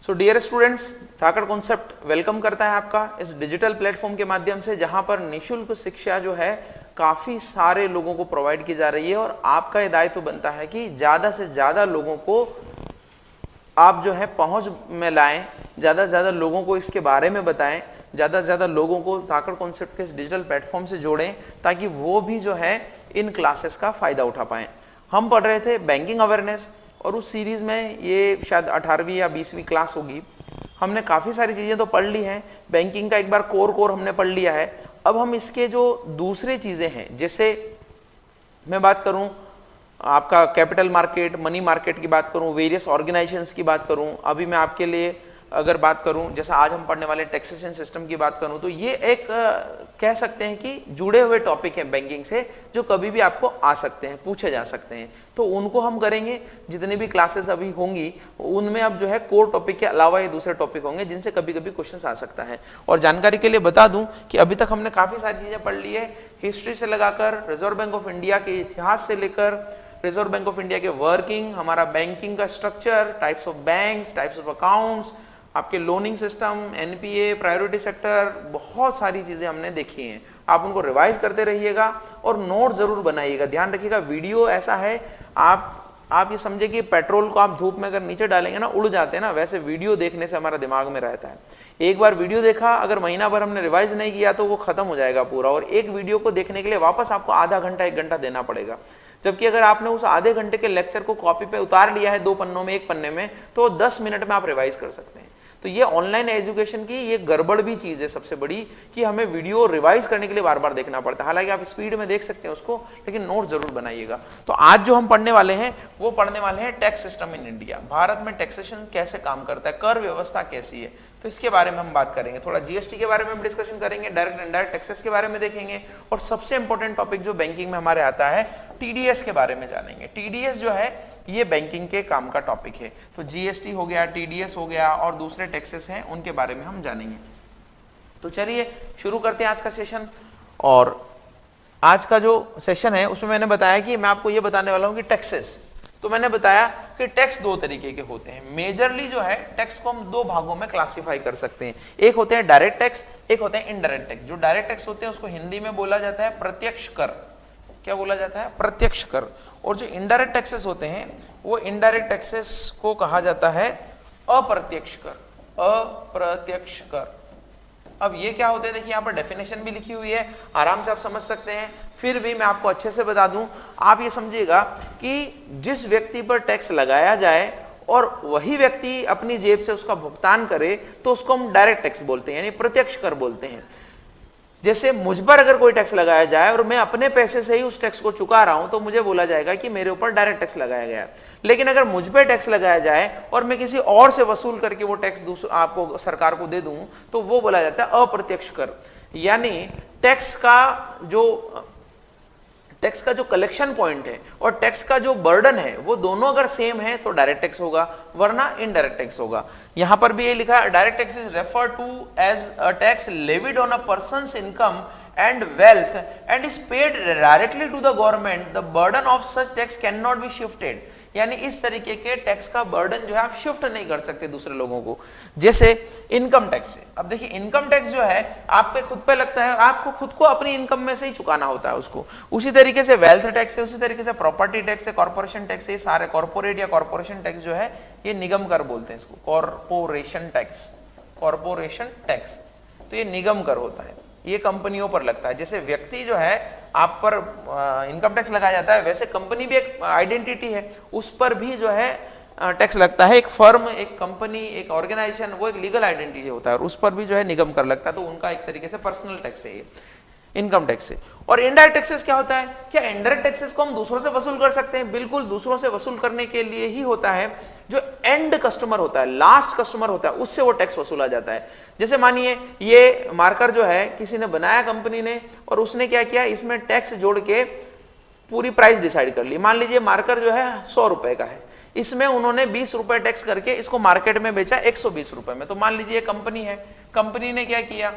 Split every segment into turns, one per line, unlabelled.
सो dear students, थाकड़ concept welcome करता है आपका इस डिजिटल प्लेटफॉर्म के माध्यम से, जहां पर निःशुल्क शिक्षा जो है काफ़ी सारे लोगों को प्रोवाइड की जा रही है। और आपका ये दायित्व बनता है कि ज़्यादा से ज़्यादा लोगों को आप जो है पहुंच में लाएं, ज़्यादा से ज़्यादा लोगों को इसके बारे में बताएं, ज़्यादा से ज़्यादा लोगों को थाकड़ कॉन्सेप्ट के इस डिजिटल प्लेटफॉर्म से जोड़ें, ताकि वो भी जो है इन क्लासेस का फ़ायदा उठा पाएँ। हम पढ़ रहे थे बैंकिंग अवेयरनेस, और उस सीरीज़ में ये शायद 18वीं या 20वीं क्लास होगी। हमने काफ़ी सारी चीज़ें तो पढ़ ली हैं, बैंकिंग का एक बार कोर हमने पढ़ लिया है। अब हम इसके जो दूसरे चीज़ें हैं, जैसे मैं बात करूं आपका कैपिटल मार्केट, मनी मार्केट की बात करूं, वेरियस ऑर्गेनाइजेशंस की बात करूं, अभी मैं आपके लिए अगर बात करूं, जैसा आज हम पढ़ने वाले टैक्सेशन सिस्टम की बात करूं, तो ये एक कह सकते हैं कि जुड़े हुए टॉपिक हैं बैंकिंग से, जो कभी भी आपको आ सकते हैं, पूछे जा सकते हैं। तो उनको हम करेंगे। जितनी भी क्लासेस अभी होंगी उनमें अब जो है कोर टॉपिक के अलावा ये दूसरे टॉपिक होंगे जिनसे कभी कभी क्वेश्चन आ सकता है। और जानकारी के लिए बता दूं कि अभी तक हमने काफ़ी सारी चीज़ें पढ़ ली है, हिस्ट्री से लगाकर रिजर्व बैंक ऑफ इंडिया के इतिहास से लेकर रिजर्व बैंक ऑफ इंडिया के वर्किंग, हमारा बैंकिंग का structure, types of banks, types of accounts, आपके loaning system, NPA, priority sector, बहुत सारी चीज़ें हमने देखी हैं। आप उनको रिवाइज करते रहिएगा और नोट ज़रूर बनाइएगा। ध्यान रखिएगा, वीडियो ऐसा है, आप ये समझे कि पेट्रोल को आप धूप में अगर नीचे डालेंगे ना, उड़ जाते हैं ना, वैसे वीडियो देखने से हमारा दिमाग में रहता है। एक बार वीडियो देखा, अगर महीना भर हमने रिवाइज नहीं किया तो वो खत्म हो जाएगा पूरा, और एक वीडियो को देखने के लिए वापस आपको आधा घंटा 1 घंटा देना पड़ेगा। जबकि अगर आपने उस आधे घंटे के लेक्चर को कॉपी पे उतार लिया है 2 पन्नों में, 1 पन्ने में, तो 10 मिनट में आप रिवाइज कर सकते हैं। तो ये ऑनलाइन एजुकेशन की ये गड़बड़ भी चीज़ है सबसे बड़ी, कि हमें वीडियो रिवाइज करने के लिए बार बार देखना पड़ता है। हालांकि आप स्पीड में देख सकते हैं उसको, लेकिन नोट जरूर बनाइएगा। तो आज जो हम पढ़ने वाले हैं वो पढ़ने वाले हैं tax system in India. Bharat में टैक्सेशन कैसे काम करता है, कर व्यवस्था कैसी है, तो इसके बारे में हम बात करेंगे। थोड़ा जीएसटी के बारे में हम डिस्कशन करेंगे, डायरेक्ट इनडायरेक्ट टैक्सेस के बारे में देखेंगे, और सबसे इंपॉर्टेंट टॉपिक जो बैंकिंग में हमारे आता है, टीडीएस के बारे में जानेंगे। टीडीएस जो है ये बैंकिंग के काम का टॉपिक है। तो जीएसटी हो गया, टीडीएस हो गया, और दूसरे टैक्सेस हैं उनके बारे में हम जानेंगे। तो चलिए शुरू करते हैं आज का सेशन। और आज का जो सेशन है उसमें मैंने बताया कि मैं आपको ये बताने वाला हूँ कि टैक्सेस, तो मैंने बताया कि टैक्स 2 तरीके के होते हैं। मेजरली जो है टैक्स को हम 2 भागों में क्लासिफाई कर सकते हैं। एक होते हैं डायरेक्ट टैक्स, एक होते हैं इनडायरेक्ट टैक्स। जो डायरेक्ट टैक्स होते हैं उसको हिंदी में बोला जाता है प्रत्यक्ष कर। क्या बोला जाता है? प्रत्यक्ष कर। और जो इनडायरेक्ट टैक्सेस होते हैं वो इनडायरेक्ट टैक्सेस को कहा जाता है अप्रत्यक्ष कर। अप्रत्यक्ष कर। अब ये क्या होते हैं, देखिए यहाँ पर डेफिनेशन भी लिखी हुई है, आराम से आप समझ सकते हैं। फिर भी मैं आपको अच्छे से बता दूं, आप ये समझिएगा कि जिस व्यक्ति पर टैक्स लगाया जाए और वही व्यक्ति अपनी जेब से उसका भुगतान करे, तो उसको हम डायरेक्ट टैक्स बोलते हैं, यानी प्रत्यक्ष कर बोलते हैं। जैसे मुझ पर अगर कोई टैक्स लगाया जाए और मैं अपने पैसे से ही उस टैक्स को चुका रहा हूं, तो मुझे बोला जाएगा कि मेरे ऊपर डायरेक्ट टैक्स लगाया गया। लेकिन अगर मुझ पर टैक्स लगाया जाए और मैं किसी और से वसूल करके वो टैक्स आपको सरकार को दे दूं, तो वो बोला जाता है अप्रत्यक्ष कर। यानी टैक्स का जो कलेक्शन पॉइंट है और टैक्स का जो बर्डन है, वो दोनों अगर सेम है तो डायरेक्ट टैक्स होगा, वरना इनडायरेक्ट टैक्स होगा। यहां पर भी ये लिखा है, direct tax is refer to as a tax levied on a person's income and wealth and is paid directly to the government. The burden of such tax cannot be shifted. यानी इस तरीके के टैक्स का burden जो है आप shift नहीं कर सकते दूसरे लोगों को। जैसे इनकम टैक्स है। अब देखिए इनकम टैक्स जो है आप पे खुद पे लगता है, आपको खुद को अपनी इनकम में से ही चुकाना होता है उसको। उसी तरीके से वेल्थ टैक्स है, उसी तरीके से प्रॉपर्टी टैक्स है, कॉर्पोरेशन टैक्स है, सारे कॉर्पोरेट या कॉर्पोरेशन टैक्स जो है ये निगम कर बोलते हैं इसको, कॉर्पोरेशन टैक्स। कॉर्पोरेशन टैक्स तो ये निगम कर होता है, ये कंपनियों पर लगता है। जैसे व्यक्ति जो है आप पर इनकम टैक्स लगाया जाता है, वैसे कंपनी भी एक आइडेंटिटी है, उस पर भी जो है टैक्स लगता है। एक फर्म, एक कंपनी, एक ऑर्गेनाइजेशन, वो एक लीगल आइडेंटिटी होता है और उस पर भी जो है निगम कर लगता है, तो उनका एक तरीके से पर्सनल टैक्स है ये, इनकम टैक्स है। और इनडायरेक्ट टैक्सेस क्या होता है? क्या इनडायरेक्ट टैक्सेस को हम दूसरों से वसूल कर सकते हैं? बिल्कुल, दूसरों से वसूल करने के लिए ही होता है। जो एंड कस्टमर होता है, लास्ट कस्टमर होता है, उससे वो टैक्स वसूला जाता है। जैसे मानिए ये मार्कर जो है किसी ने बनाया कंपनी ने, और उसने क्या किया, इसमें टैक्स जोड़ के पूरी प्राइस डिसाइड कर ली। मान लीजिए मार्कर जो है 100 रुपए का है, इसमें उन्होंने 20 रुपए टैक्स करके इसको मार्केट में बेचा 120 रुपए में। तो मान लीजिए कंपनी है, कंपनी ने क्या किया,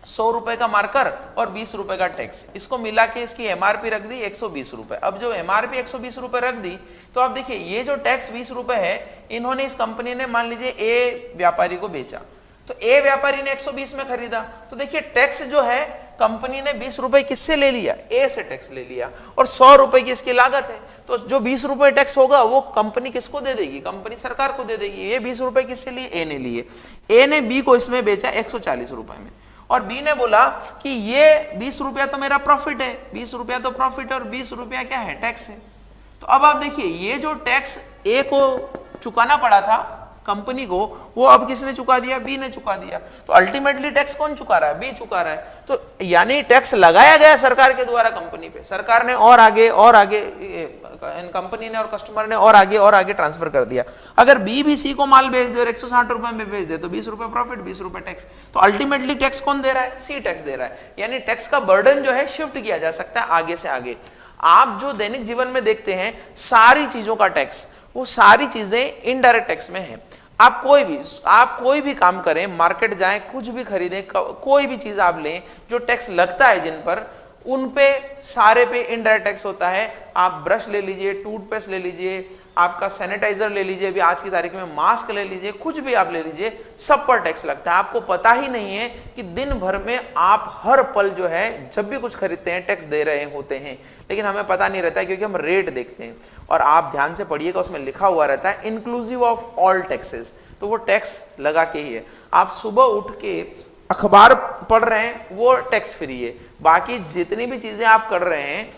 ₹100 का मार्कर और ₹20 का टैक्स, इसको मिला के इसकी एमआरपी रख दी ₹120। अब जो एमआरपी ₹120 रख दी, तो आप देखिए ये जो टैक्स ₹20 है, इन्होंने इस कंपनी ने मान लीजिए ए व्यापारी को बेचा, तो ए व्यापारी ने 120 में खरीदा, तो देखिए टैक्स जो है कंपनी ने ₹20 किससे ले लिया, ए से टैक्स ले लिया, और ₹100 की इसकी लागत है, तो जो ₹20 टैक्स होगा वो कंपनी किसको दे देगी, कंपनी सरकार को दे देगी। ये ₹20 किससे लिए, ए ने लिए, ए ने बी को इसमें बेचा ₹140 में, और बी ने बोला कि ये ₹20 तो मेरा प्रॉफिट है, ₹20 तो प्रॉफिट और ₹20 क्या है, टैक्स है। तो अब आप देखिए ये जो टैक्स ए को चुकाना पड़ा था कंपनी को, वो अब किसने चुका दिया, बी ने चुका दिया। तो अल्टीमेटली टैक्स कौन चुका रहा है, बी चुका रहा है। तो यानी टैक्स लगाया गया सरकार के द्वारा कंपनी पे, सरकार ने और आगे कंपनी ने और कस्टमर ने और आगे ट्रांसफर कर दिया। अगर बी भी सी को माल बेच दे और ₹160 में बेच दे तो ₹20 प्रॉफिट, ₹20 टैक्स। तो अल्टीमेटली टैक्स कौन दे रहा है, सी टैक्स दे रहा है। यानी टैक्स का बर्डन जो है शिफ्ट किया जा सकता है आगे से आगे। आप जो दैनिक जीवन में देखते हैं सारी चीजों का टैक्स, वो सारी चीजें इनडायरेक्ट टैक्स में है। आप कोई भी काम करें, मार्केट जाएं, कुछ भी खरीदें, कोई भी चीज आप लें, जो टैक्स लगता है जिन पर, उन पे सारे पे इनडायरेक्ट टैक्स होता है। आप ब्रश ले लीजिए, टूथपेस्ट ले लीजिए, आपका सैनिटाइजर ले लीजिए, अभी आज की तारीख में मास्क ले लीजिए, कुछ भी आप ले लीजिए, सब पर टैक्स लगता है। आपको पता ही नहीं है कि दिन भर में आप हर पल जो है जब भी कुछ खरीदते हैं टैक्स दे रहे होते हैं, लेकिन हमें पता नहीं रहता है क्योंकि हम रेट देखते हैं। और आप ध्यान से पढ़िएगा, उसमें लिखा हुआ रहता है इंक्लूसिव ऑफ ऑल टैक्सेस, तो वो टैक्स लगा के ही है। आप सुबह उठ के अखबार पढ़ रहे हैं वो टैक्स फ्री है, बाकी जितनी भी चीजें आप कर रहे हैं,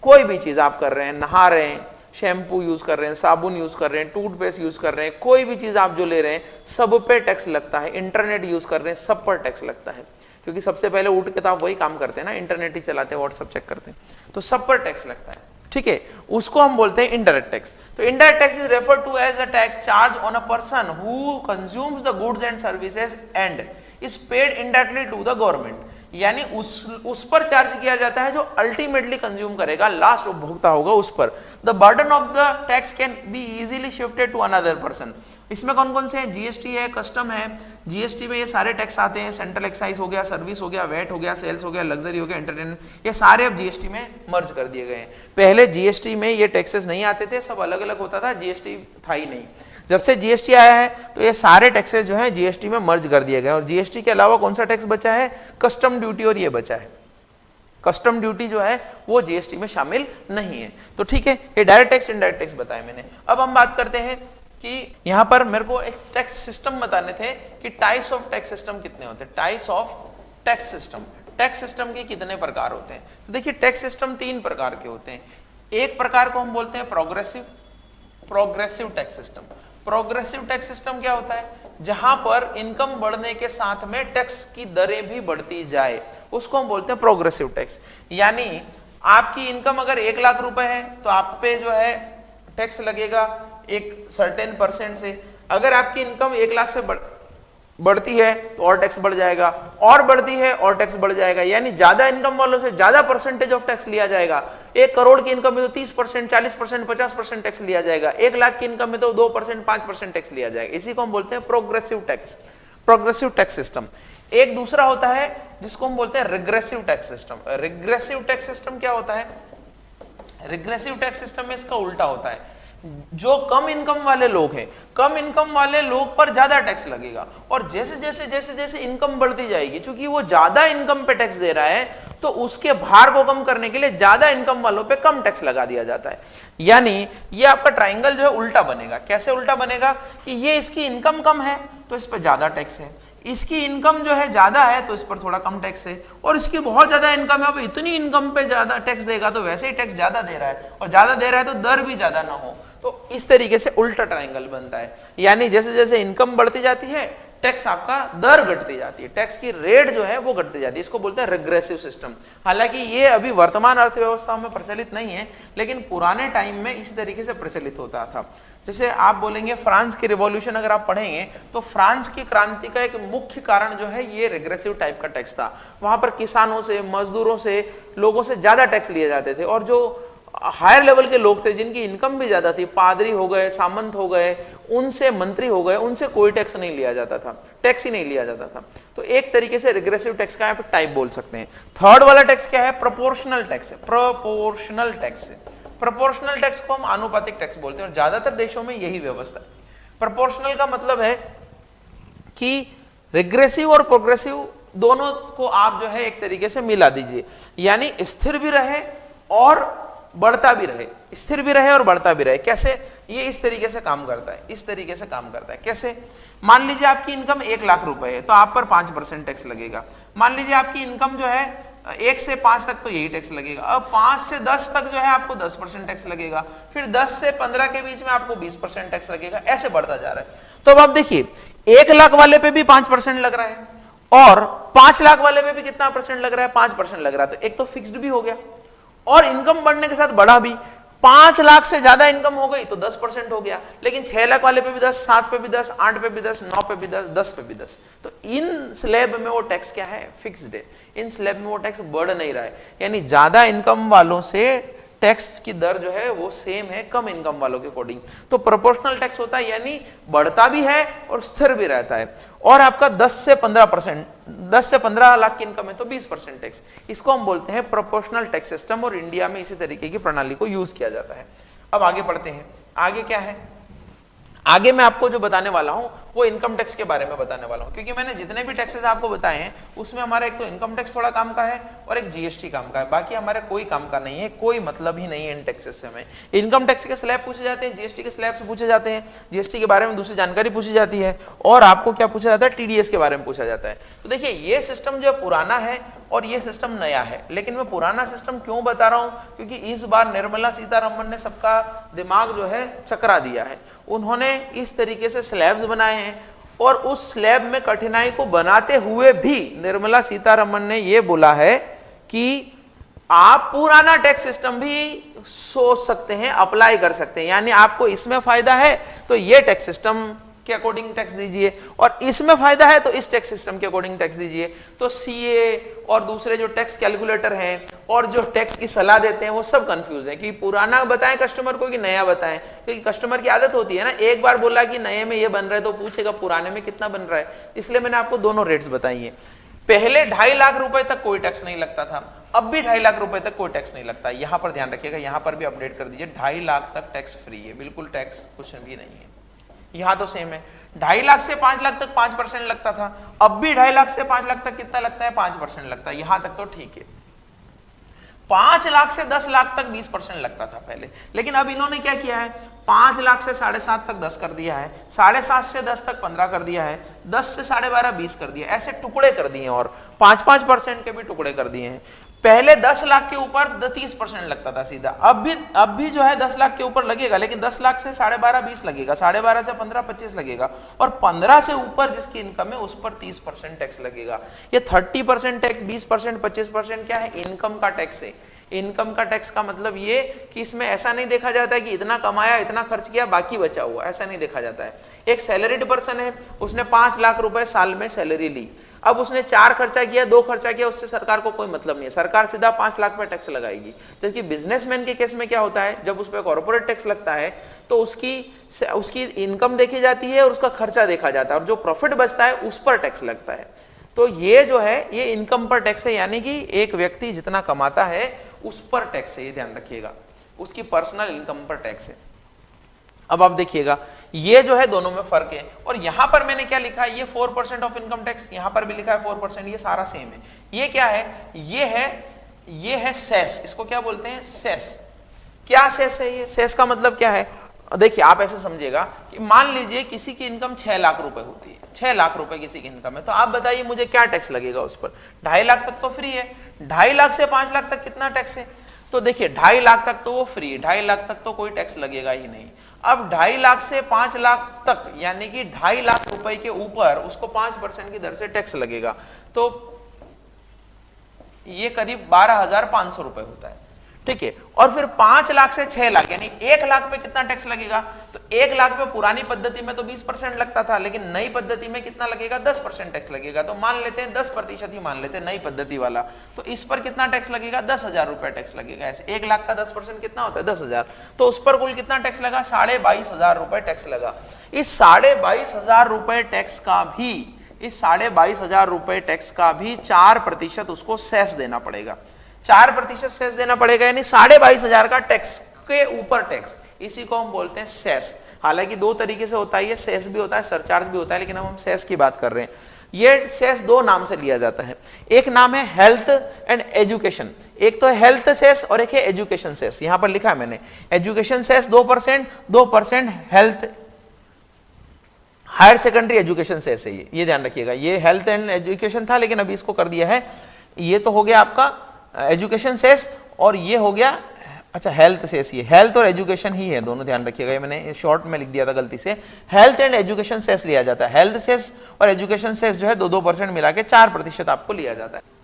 कोई भी चीज आप कर रहे हैं, नहा रहे हैं, शैम्पू यूज कर रहे हैं, साबुन यूज कर रहे हैं, टूथपेस्ट यूज कर रहे हैं, कोई भी चीज आप जो ले रहे हैं सब पे टैक्स लगता है। इंटरनेट यूज कर रहे हैं, सब पर टैक्स लगता है, क्योंकि सबसे पहले उठ के तो आप वही काम करते हैं ना, इंटरनेट ही चलाते हैं, व्हाट्सएप चेक करते हैं, तो सब पर टैक्स लगता है। ठीक है, उसको हम बोलते हैं इनडायरेक्ट टैक्स। तो indirect tax is referred to as a tax charge on a person who consumes the goods and services and is paid indirectly to the government. यानी उस पर चार्ज किया जाता है जो अल्टीमेटली कंज्यूम करेगा, लास्ट उपभोक्ता होगा उस पर। The burden of the tax can be easily shifted to another person. इसमें कौन कौन से हैं, जीएसटी है, कस्टम है, जीएसटी में ये सारे टैक्स आते हैं, सेंट्रल एक्साइज हो गया, सर्विस हो गया, वेट हो गया, सेल्स हो गया, लग्जरी हो गया, एंटरटेनमेंट, ये सारे अब जीएसटी में मर्ज कर दिए गए हैं। पहले जीएसटी में ये टैक्सेस नहीं आते थे, सब अलग अलग होता था, जीएसटी था ही नहीं। जब से जीएसटी आया है तो ये सारे टैक्सेस जो हैं जीएसटी में मर्ज कर दिए गए, और जीएसटी के अलावा कौन सा टैक्स बचा है, कस्टम ड्यूटी, और ये बचा है। कस्टम ड्यूटी जो है वो जीएसटी में शामिल नहीं है। तो ठीक है, ये डायरेक्ट टैक्स इनडायरेक्ट टैक्स बताया मैंने। अब हम बात करते हैं कि यहां पर मेरे को एक टैक्स सिस्टम बताने थे कि टाइप्स ऑफ टैक्स सिस्टम कितने होते हैं, types of tax system, tax system के कितने प्रकार होते हैं। तो देखिए टैक्स सिस्टम 3 प्रकार के होते हैं। एक प्रकार को हम बोलते हैं progressive tax system. Progressive tax system क्या होता है, जहां पर इनकम बढ़ने के साथ में टैक्स की दरें भी बढ़ती जाए, उसको हम बोलते हैं प्रोग्रेसिव टैक्स। यानी आपकी इनकम अगर 1 लाख रुपए है तो आप पे जो है टैक्स लगेगा एक सर्टेन % से। अगर आपकी इनकम 1 लाख से बढ़ती है तो और टैक्स बढ़ जाएगा, और बढ़ती है और टैक्स बढ़ जाएगा। यानी ज्यादा इनकम वालों से ज्यादा % ऑफ टैक्स लिया जाएगा। 1 करोड़ की इनकम में तो 30%, 40%, 50% टैक्स लिया जाएगा। 1 लाख की इनकम में तो 2%, 5% टैक्स लिया जाएगा। इसी को हम बोलते हैं प्रोग्रेसिव टैक्स सिस्टम। एक दूसरा होता है जिसको हम बोलते हैं regressive tax system. Regressive tax system क्या होता है, रिग्रेसिव टैक्स सिस्टम में इसका उल्टा होता है। जो कम इनकम वाले लोग हैं, कम इनकम वाले लोग पर ज्यादा टैक्स लगेगा, और जैसे इनकम बढ़ती जाएगी, क्योंकि वो ज्यादा इनकम पे टैक्स दे रहा है, तो उसके भार को कम करने के लिए ज्यादा इनकम वालों पे कम टैक्स लगा दिया जाता है। यानी ये आपका ट्राइंगल जो है उल्टा बनेगा। कैसे उल्टा बनेगा कि ये इसकी इनकम कम है तो इस पर ज्यादा टैक्स है, इसकी इनकम जो है ज्यादा है तो इस पर थोड़ा कम टैक्स है, और इसकी बहुत ज्यादा इनकम है, अब इतनी इनकम पे ज्यादा टैक्स देगा तो वैसे ही टैक्स ज्यादा दे रहा है, और ज्यादा दे रहा है तो दर भी ज्यादा ना हो। तो इस तरीके से उल्टा ट्रायंगल बनता है। यानी जैसे जैसे इनकम बढ़ती जाती है टैक्स आपका दर घटती जाती है, टैक्स की रेट जो है वो घटती जाती है। इसको बोलते हैं रिग्रेसिव सिस्टम। हालांकि ये अभी वर्तमान अर्थव्यवस्था में प्रचलित नहीं है, लेकिन पुराने टाइम में इसी तरीके से प्रचलित होता था। जैसे आप बोलेंगे फ्रांस की रिवॉल्यूशन अगर आप पढ़ेंगे तो फ्रांस की क्रांति का एक मुख्य कारण जो है ये रिग्रेसिव टाइप का टैक्स था। वहां पर किसानों से, मजदूरों से, लोगों से ज्यादा टैक्स लिए जाते थे, और जो हायर लेवल के लोग थे जिनकी इनकम भी ज्यादा थी, पादरी हो गए, सामंत हो गए, उनसे मंत्री हो गए, उनसे कोई टैक्स नहीं लिया जाता था। टैक्स ही नहीं लिया जाता था। तो एक तरीके से रिग्रेसिव टैक्स का आप टाइप बोल सकते हैं। थर्ड वाला टैक्स क्या है? प्रोपोर्शनल टैक्स है। प्रोपोर्शनल टैक्स है। प्रोपोर्शनल टैक्स को हम आनुपातिक टैक्स बोलते हैं और ज्यादातर देशों में यही व्यवस्था है। प्रोपोर्शनल का मतलब है कि रिग्रेसिव और प्रोग्रेसिव दोनों को आप जो है एक तरीके से मिला दीजिए, यानी स्थिर भी रहे और बढ़ता भी रहे, स्थिर भी रहे और बढ़ता भी रहे। कैसे? ये इस तरीके से काम करता है, इस तरीके से काम करता है। कैसे? मान लीजिए आपकी इनकम 1 लाख रुपए है तो आप पर 5% टैक्स लगेगा। मान लीजिए आपकी इनकम जो है 1 से 5 तक तो यही टैक्स लगेगा। अब 5 से 10 तक जो है आपको 10% टैक्स लगेगा, फिर 10 से 15 के बीच में आपको 20% टैक्स लगेगा, ऐसे बढ़ता जा रहा है। तो अब आप देखिए 1 लाख वाले पे भी 5% लग रहा है और 5 लाख वाले पे भी कितना परसेंट लग रहा है? 5% लग रहा है। तो एक तो फिक्स्ड भी हो गया और इनकम बढ़ने के साथ बढ़ा भी। 5 लाख से ज्यादा इनकम हो गई तो 10% हो गया, लेकिन 6 लाख वाले पे भी 10, 7 पे भी 10, 8 पे भी 10, 9 पे भी 10, 10 पे भी 10। तो इन स्लैब में वो टैक्स क्या है? फिक्स्ड है। इन स्लैब में वो टैक्स बढ़ नहीं रहा है, यानी ज्यादा इनकम वालों से टैक्स की दर जो है वो सेम है कम इनकम वालों के अकॉर्डिंग। तो प्रोपोर्शनल टैक्स होता है यानी बढ़ता भी है और स्थिर भी रहता है। और आपका 10 से 15 लाख की इनकम है तो 20% टैक्स। इसको हम बोलते हैं प्रोपोर्शनल टैक्स सिस्टम और इंडिया में इसी तरीके की प्रणाली को यूज किया जाता है। अब आगे पढ़ते हैं। आगे क्या है? आगे मैं आपको जो बताने वाला हूं वो इनकम टैक्स के बारे में बताने वाला हूं, क्योंकि मैंने जितने भी टैक्सेस आपको बताए हैं उसमें हमारा एक तो इनकम टैक्स थोड़ा काम का है और एक जीएसटी काम का है, बाकी हमारा कोई काम का नहीं है, कोई मतलब ही नहीं है इन टैक्सेस से। हमें इनकम टैक्स के स्लैब पूछे जाते हैं, जीएसटी के स्लैब से पूछे जाते हैं, जीएसटी के बारे में दूसरी जानकारी पूछी जाती है और आपको क्या पूछा जाता है? टीडीएस के बारे में पूछा जाता है। तो देखिए ये सिस्टम जो पुराना है और ये सिस्टम नया है, लेकिन मैं पुराना सिस्टम क्यों बता रहा हूं? क्योंकि इस बार निर्मला सीतारमण ने सबका दिमाग जो है चकरा दिया है। उन्होंने इस तरीके से स्लैब्स बनाए हैं और उस स्लैब में कठिनाई को बनाते हुए भी निर्मला सीतारमण ने यह बोला है कि आप पुराना टैक्स सिस्टम भी सोच सकते हैं, अप्लाई कर सकते हैं, यानी आपको इसमें फायदा है तो ये टैक्स सिस्टम के अकॉर्डिंग टैक्स दीजिए और इसमें फायदा है तो इस टैक्स सिस्टम के अकॉर्डिंग टैक्स दीजिए। तो सीए और दूसरे जो टैक्स कैलकुलेटर हैं और जो टैक्स की सलाह देते हैं वो सब कंफ्यूज हैं कि पुराना बताएं कस्टमर को कि नया बताएं, क्योंकि कस्टमर की आदत होती है ना, एक बार बोला कि नए में ये बन रहा है तो पूछेगा पुराने में कितना बन रहा है। इसलिए मैंने आपको दोनों रेट्स बताई हैं। पहले 2.5 लाख रुपए तक कोई टैक्स नहीं लगता था, अब भी 2.5 लाख रुपए तक कोई टैक्स नहीं लगता। यहां पर ध्यान रखिएगा, यहां पर भी अपडेट कर दीजिए, 2.5 लाख तक टैक्स फ्री है, बिल्कुल टैक्स कुछ भी नहीं है। यहां तो सेम है, 2.5 लाख से 5 लाख तक 5% लगता था, अब भी 2.5 लाख से 5 लाख तक कितना लगता है? 5% लगता है। यहां तक तो ठीक है। 5 लाख से 10 लाख तक 20% लगता था पहले, लेकिन अब इन्होंने क्या किया है? 5 लाख से 7.5 तक 10 कर दिया है, 7.5 से 10 तक 15 कर दिया है, 10 से 12.5 20 कर दिया, ऐसे टुकड़े कर दिए और 5-5% के भी टुकड़े कर दिए हैं। पहले 10 लाख के ऊपर 30% लगता था सीधा, अब भी जो है 10 लाख के ऊपर लगेगा, लेकिन 10 लाख से 12.5 20 लगेगा, 12.5 से 15 25 लगेगा और 15 से ऊपर जिसकी इनकम है उस पर 30% टैक्स लगेगा। ये 30% टैक्स, 20%, 25% क्या है? इनकम का टैक्स है। इनकम का टैक्स का मतलब ये कि इसमें ऐसा नहीं देखा जाता है कि इतना कमाया, इतना खर्च किया, बाकी बचा हुआ, ऐसा नहीं देखा जाता है। एक सैलरीड पर्सन है, उसने 5 लाख रुपए साल में सैलरी ली, अब उसने 4 खर्चा किया, 2 खर्चा किया, उससे सरकार को कोई मतलब नहीं है, सरकार सीधा 5 लाख पे टैक्स लगाएगी। जबकि बिजनेसमैन के केस में क्या होता है? जब उस पर कॉर्पोरेट टैक्स लगता है तो उसकी इनकम देखी जाती है और उसका खर्चा देखा जाता है और जो प्रॉफिट बचता है उस पर टैक्स लगता है। तो ये जो है ये इनकम पर टैक्स है, यानी कि एक व्यक्ति जितना कमाता है उस पर टैक्स है, ये ध्यान रखिएगा, उसकी पर्सनल इनकम पर टैक्स है। अब आप देखिए ये जो है दोनों में फर्क है और यहां पर मैंने क्या लिखा है? ये 4% ऑफ इनकम टैक्स, यहां पर भी लिखा है 4%, ये सारा सेम है। ये क्या है? ये है सेस, इसको क्या बोलते हैं? सेस। क्या सेस है? ये सेस का मतलब क्या है? देखिए आप ऐसे समझिएगा कि मान लीजिए किसी की इनकम 6 लाख रुपए होती है, 6 लाख रुपए किसी की इनकम है, तो आप बताइए मुझे क्या टैक्स लगेगा उस पर? 2.5 लाख तक तो फ्री है, 2.5 लाख से 5 लाख तक कितना टैक्स है? तो देखिए 2.5 लाख तक तो वो फ्री है, 2.5 लाख तक तो कोई टैक्स लगेगा ही नहीं। अब 2.5 लाख से 5 लाख तक यानी कि 2.5 लाख रुपए के ऊपर उसको 5% की दर से टैक्स लगेगा, तो ये करीब 12,500 रुपए होता है, ठीक है। और फिर 5 लाख से 6 लाख यानी 1 लाख पे कितना टैक्स लगेगा? तो 1 लाख पे पुरानी पद्धति में तो 20% लगता था, लेकिन नई पद्धति में कितना लगेगा? 10% टैक्स लगेगा। तो मान लेते हैं 10% ही मान लेते हैं नई पद्धति वाला, तो इस पर कितना टैक्स लगेगा? 10,000 रुपए टैक्स लगेगा। ऐसे 1 लाख का 10% कितना होता है? 10,000। तो उस पर कुल कितना टैक्स लगा? 22,500 रुपए टैक्स लगा। इस 22,500 रुपए टैक्स का भी इस 22,500 रुपए टैक्स का भी 4% उसको सेस देना पड़ेगा। 4% सेस देना पड़ेगा, यानी 22,500 का टैक्स के ऊपर टैक्स, इसी को हम बोलते हैं सेस। हालांकि दो तरीके से होता है, ये सेस भी होता है, सरचार्ज भी होता है, लेकिन हम सेस की बात कर रहे हैं। ये सेस दो नाम से लिया जाता है, एक नाम है हेल्थ एंड एजुकेशन, एक तो है हेल्थ सेस और एक है एजुकेशन सेस। यहां पर लिखा है मैंने education cess 2%, health higher secondary education cess है ये ध्यान रखिएगा। ये हेल्थ एंड एजुकेशन था, लेकिन अभी इसको कर दिया है, ये तो हो गया आपका एजुकेशन सेस और ये हो गया अच्छा हेल्थ सेस। ये हेल्थ और एजुकेशन ही है दोनों, ध्यान रखिएगा, ये मैंने शॉर्ट में लिख दिया था गलती से। हेल्थ एंड एजुकेशन सेस लिया जाता है, हेल्थ सेस और एजुकेशन सेस जो है 2% मिला के 4% आपको लिया जाता है।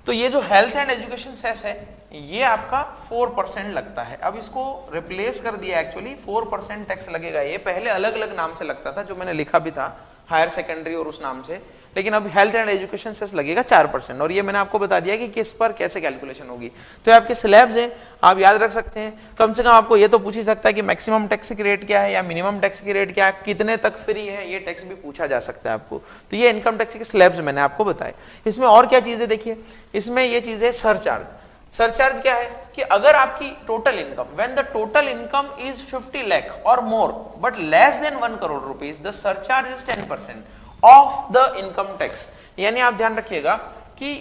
तो ये जो हेल्थ एंड एजुकेशन सेस है ये आपका 4% लगता है। अब इसको रिप्लेस कर दिया, एक्चुअली 4% टैक्स लगेगा। ये पहले अलग अलग नाम से लगता था, जो मैंने लिखा भी था, हायर सेकेंडरी और उस नाम से, लेकिन अब हेल्थ एंड एजुकेशन सेस लगेगा 4%। और ये मैंने आपको बता दिया कि किस पर कैसे कैलकुलेशन होगी। तो आपके स्लैब्स हैं, आप याद रख सकते हैं। कम से कम आपको ये तो पूछ ही सकता है कि मैक्सिमम टैक्स की रेट क्या है या मिनिमम टैक्स की रेट क्या है, कितने तक फ्री है, ये टैक्स भी पूछा जा सकता है आपको। तो ये इनकम टैक्स के स्लैब्स मैंने आपको बताए। इसमें और क्या चीजें देखिए, इसमें ये चीज है सरचार्ज। सरचार्ज क्या है कि अगर आपकी total income, when the total income is 50 lakh और more but less than 1 crore rupees, the surcharge is 10% of the income tax. यानी आप ध्यान रखिएगा कि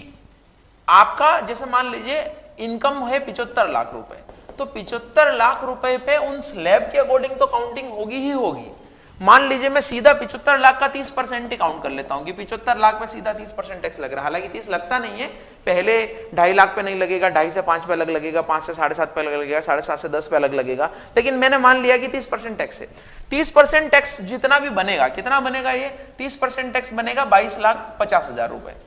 आपका जैसे मान लीजिए इनकम है 75 लाख रुपए, तो 75 लाख रुपए पे उन स्लैब के अकॉर्डिंग तो काउंटिंग होगी ही होगी। मान लीजिए मैं सीधा 75 लाख का 30% ही काउंट कर लेता हूं कि 75 लाख पे सीधा 30% टैक्स लग रहा है। हालांकि 30 लगता नहीं है, पहले 2.5 लाख पे नहीं लगेगा, 2.5 से 5 पे अलग लगेगा, 5 से 7.5 पे अलग लगेगा, 7.5 से 10 पे अलग लगेगा, लेकिन मैंने मान लिया कि 30% टैक्स है। 30% टैक्स जितना भी बनेगा, कितना बनेगा ये 30% टैक्स बनेगा 22,50,000 रुपए।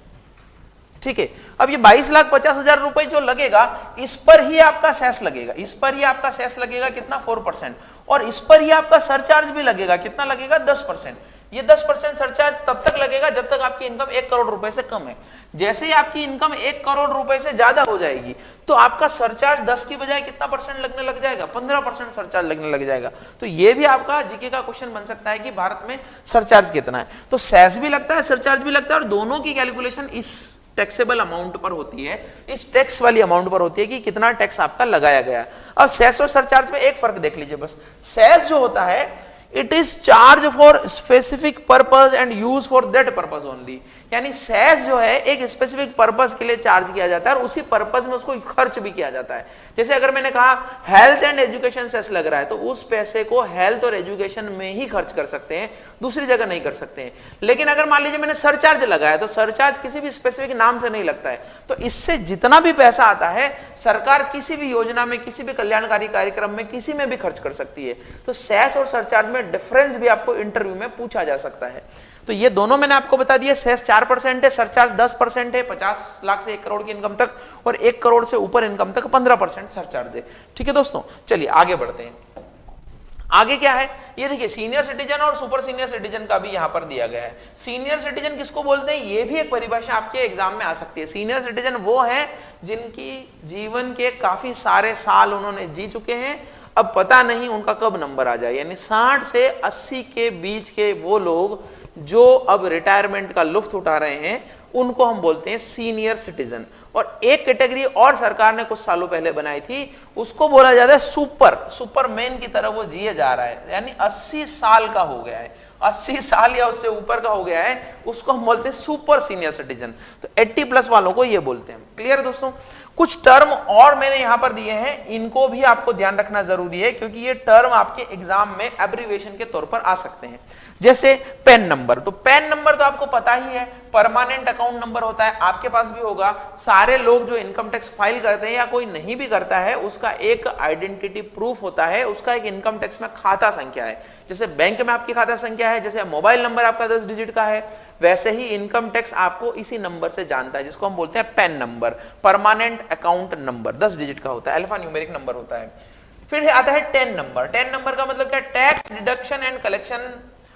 ठीक है, अब ये 22,50,000 रुपए जो लगेगा, इस पर ही आपका सेस लगेगा, इस पर ही आपका सेस लगेगा कितना 4%, और इस पर ही आपका सरचार्ज भी लगेगा, कितना लगेगा 10%। ये 10% सरचार्ज तब तक लगेगा जब तक आपकी इनकम 1 करोड़ रुपए से कम है। जैसे ही आपकी इनकम 1 करोड़ रुपए से ज्यादा हो जाएगी तो आपका सरचार्ज 10 की बजाय कितना परसेंट लगने लग जाएगा, 15% सरचार्ज लगने लग जाएगा। तो ये भी आपका जीके का क्वेश्चन बन सकता है कि भारत में सरचार्ज कितना है। तो सेस भी लगता है, सरचार्ज भी लगता है, और दोनों की कैलकुलेशन इस टैक्सेबल अमाउंट पर होती है, इस टैक्स वाली अमाउंट पर होती है कि कितना टैक्स आपका लगाया गया। अब सेस और सरचार्ज में एक फर्क देख लीजिए बस। सेस जो होता है it is charge for specific purpose and use for that purpose only, यानी सेस जो है एक स्पेसिफिक पर्पस के लिए चार्ज किया जाता है और उसी पर्पस में उसको खर्च भी किया जाता है। जैसे अगर मैंने कहा हेल्थ एंड एजुकेशन सेस लग रहा है, तो उस पैसे को हेल्थ और एजुकेशन में ही खर्च कर सकते हैं, दूसरी जगह नहीं कर सकते हैं। लेकिन अगर मान लीजिए मैंने सरचार्ज लगाया, तो सरचार्ज किसी भी स्पेसिफिक नाम से नहीं लगता है, तो इससे जितना भी पैसा आता है सरकार किसी भी योजना में, किसी भी कल्याणकारी कार्यक्रम में, किसी में भी खर्च कर सकती है। तो सेस और सरचार्ज में डिफरेंस भी आपको इंटरव्यू में पूछा जा सकता है। तो ये दोनों मैंने आपको बता दिया, सेस 4% है, सरचार्ज 10% है, 50 लाख से 1 करोड़ की इनकम तक, और 1 करोड़ से ऊपर इनकम तक 15% सरचार्ज है। ठीक है दोस्तों, चलिए आगे बढ़ते हैं। आगे क्या है ये देखिए, सीनियर सिटीजन और सुपर सीनियर सिटीजन का भी यहां पर दिया गया है। सीनियर सिटीजन किसको बोलते हैं, ये भी एक परिभाषा आपके एग्जाम में आ सकती है। सीनियर सिटीजन वो है जिनकी जीवन के काफी सारे साल उन्होंने जी चुके हैं, अब पता नहीं उनका कब नंबर आ जाए, यानी 60 से 80 के बीच के वो लोग जो अब रिटायरमेंट का लुत्फ उठा रहे हैं, उनको हम बोलते हैं सीनियर सिटीजन। और एक कैटेगरी और सरकार ने कुछ सालों पहले बनाई थी, उसको बोला जाता है सुपरमैन की तरह वो जिए जा रहा है, यानी 80 साल का हो गया है, 80 साल या उससे ऊपर का हो गया है, उसको हम बोलते हैं सुपर सीनियर सिटीजन। तो 80+ वालों को ये बोलते हैं। क्लियर है दोस्तों। कुछ टर्म और मैंने यहां पर दिए हैं, इनको भी आपको ध्यान रखना जरूरी है, क्योंकि ये टर्म आपके एग्जाम में एब्रिविएशन के तौर पर आ सकते हैं। जैसे पैन नंबर, तो पैन नंबर तो आपको पता ही है, परमानेंट अकाउंट नंबर होता है, आपके पास भी होगा। सारे लोग जो इनकम टैक्स फाइल करते हैं या कोई नहीं भी करता है, उसका एक आइडेंटिटी प्रूफ होता है, उसका एक इनकम टैक्स में खाता संख्या है। जैसे बैंक में आपकी खाता संख्या है, जैसे मोबाइल नंबर आपका 10 डिजिट का है, वैसे ही इनकम टैक्स आपको इसी नंबर से जानता है, जिसको हम बोलते हैं pan number, permanent account number, 10 digit का होता है, अल्फा न्यूमेरिक नंबर होता है। फिर आता है टेन नंबर। टेन नंबर का मतलब क्या, tax deduction and collection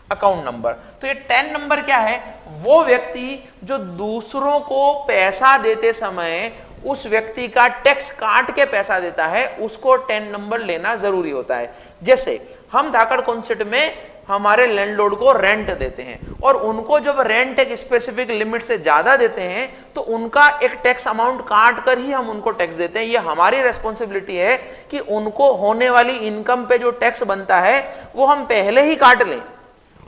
account number. तो ये 10 नंबर क्या है, वो व्यक्ति जो दूसरों को पैसा देते समय उस व्यक्ति का टैक्स काट के पैसा देता है, उसको 10 नंबर लेना जरूरी होता है। जैसे हम धाकड़ कॉन्सेप्ट में हमारे लैंडलॉर्ड को रेंट देते हैं, और उनको जब रेंट एक स्पेसिफिक लिमिट से ज्यादा देते हैं तो उनका एक टैक्स अमाउंट काट कर ही हम उनको टैक्स देते हैं। ये हमारी रेस्पॉन्सिबिलिटी है कि उनको होने वाली इनकम पे जो टैक्स बनता है वो हम पहले ही काट लें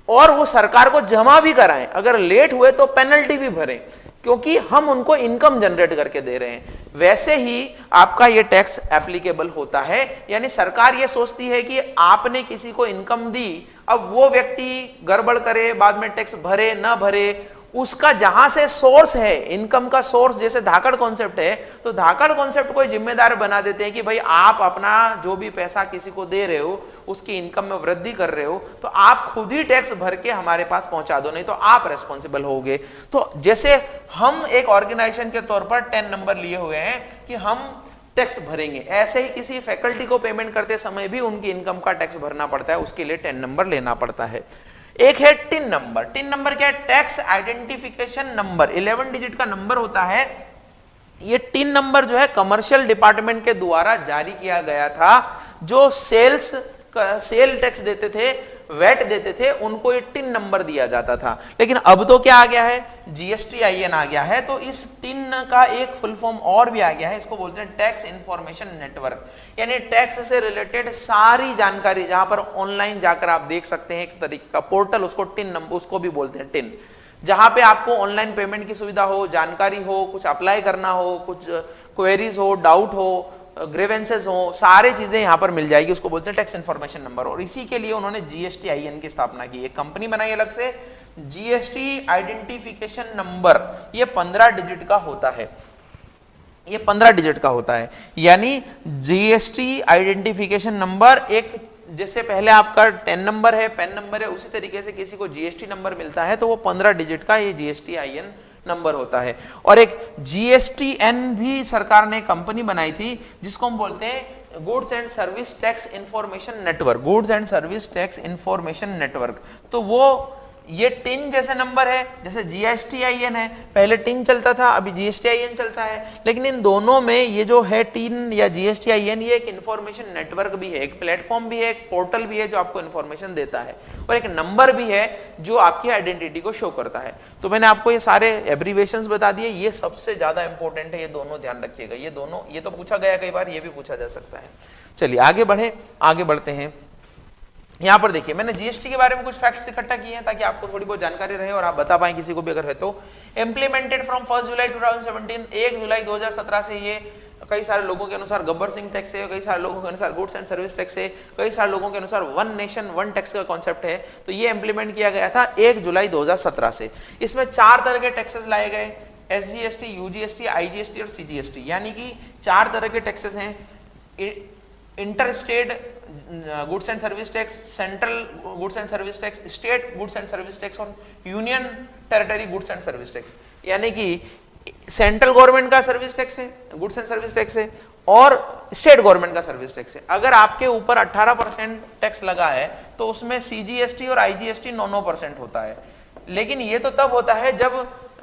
और वो सरकार को जमा भी कराएं, अगर लेट हुए तो पेनल्टी भी भरें, क्योंकि हम उनको इनकम जनरेट करके दे रहे हैं। वैसे ही आपका ये टैक्स एप्लीकेबल होता है, यानी सरकार ये सोचती है कि आपने किसी को इनकम दी, अब वो व्यक्ति गड़बड़ करे, बाद में टैक्स भरे ना भरे, उसका जहां से सोर्स है, इनकम का सोर्स, जैसे धाकड़ कॉन्सेप्ट है, तो धाकड़ कॉन्सेप्ट को जिम्मेदार बना देते हैं कि भाई आप अपना जो भी पैसा किसी को दे रहे हो उसकी इनकम में वृद्धि कर रहे हो तो आप खुद ही टैक्स भर के हमारे पास पहुंचा दो, नहीं तो आप रेस्पॉन्सिबल होगे। तो जैसे हम एक ऑर्गेनाइजेशन के तौर पर 10 नंबर लिए हुए हैं कि हम टैक्स भरेंगे, ऐसे ही किसी फैकल्टी को पेमेंट करते समय भी उनकी इनकम का टैक्स भरना पड़ता है, उसके लिए 10 नंबर लेना पड़ता है। एक है टिन नंबर। टिन नंबर क्या है? टैक्स आइडेंटिफिकेशन नंबर, 11 डिजिट का नंबर होता है। ये टिन नंबर जो है कमर्शियल डिपार्टमेंट के द्वारा जारी किया गया था। जो सेल टैक्स देते थे, वेट देते थे, उनको ये टिन नंबर दिया जाता था। लेकिन अब तो क्या आ गया है? GSTIN आ गया है। तो इस टिन का एक फुल फॉर्म और भी आ गया है, इसको बोलते हैं टैक्स इंफॉर्मेशन नेटवर्क, यानी टैक्स से रिलेटेड सारी जानकारी जहां पर ऑनलाइन जाकर आप देख सकते हैं, एक तरीके का पोर्टल, उसको टिन नंबर, उसको भी बोलते हैं टिन, जहां पे आपको ऑनलाइन पेमेंट की सुविधा हो, जानकारी हो, कुछ अप्लाई करना हो, कुछ क्वेरीज हो, डाउट हो, ग्रेवेंसेस हो, सारी चीजें यहां पर मिल जाएगी, उसको बोलते हैं टैक्स इन्फॉर्मेशन नंबर। और इसी के लिए उन्होंने GSTIN की स्थापना की, एक कंपनी बनाई अलग से, GST आइडेंटिफिकेशन नंबर। ये 15 डिजिट का होता है, ये 15 डिजिट का होता है, यानी GST आइडेंटिफिकेशन नंबर एक, जैसे पहले आपका 10 नंबर है, पैन नंबर है, उसी तरीके से किसी को GST नंबर मिलता है तो वो 15 डिजिट का ये GSTIN नंबर होता है। और एक GSTN भी सरकार ने कंपनी बनाई थी जिसको हम बोलते हैं goods and service tax information network, goods and service tax information network. तो वो ये टिन जैसे नंबर है, जैसे GSTIN है, पहले टिन चलता था, अभी GSTIN चलता है, लेकिन इन दोनों में ये जो है टिन या GSTIN, ये एक इंफॉर्मेशन नेटवर्क भी है, एक प्लेटफॉर्म भी है, एक पोर्टल भी है जो आपको इंफॉर्मेशन देता है, और एक नंबर भी है जो आपकी आइडेंटिटी को शो करता है। तो मैंने आपको ये सारे एब्रीविएशंस बता दिए, ये सबसे ज्यादा इंपॉर्टेंट है, ये दोनों ध्यान रखिएगा, ये दोनों, ये तो पूछा गया कई बार, ये भी पूछा जा सकता है। चलिए आगे बढ़ते हैं। यहां पर देखिए, मैंने GST के बारे में कुछ फैक्ट्स इकट्ठा किए हैं ताकि आपको थोड़ी बहुत जानकारी रहे और आप बता पाएं किसी को भी अगर है तो। इम्प्लीमेंटेड फ्रॉम 1 जुलाई 2017, 1 जुलाई 2017 से ये कई सारे लोगों के अनुसार गब्बर सिंह टैक्स है, कई सारे लोगों के अनुसार गुड्स एंड सर्विस टैक्स है, कई सारे लोगों के अनुसार वन नेशन वन टैक्स का कॉन्सेप्ट है। तो ये इंप्लीमेंट किया गया था 1 जुलाई 2017 से। इसमें 4 तरह के टैक्सेस लाए गए, SGST, UGST, IGST और CGST, यानी कि 4 तरह के टैक्सेस हैं। Inter state goods and service tax, central goods and service tax, state goods and service tax और union territory goods and service tax. यानी कि सेंट्रल गवर्नमेंट का सर्विस टैक्स है, गुड्स एंड सर्विस टैक्स है, और state government का service tax है। अगर आपके ऊपर 18% टैक्स लगा है तो उसमें CGST और IGST 9% होता है। लेकिन ये तो तब होता है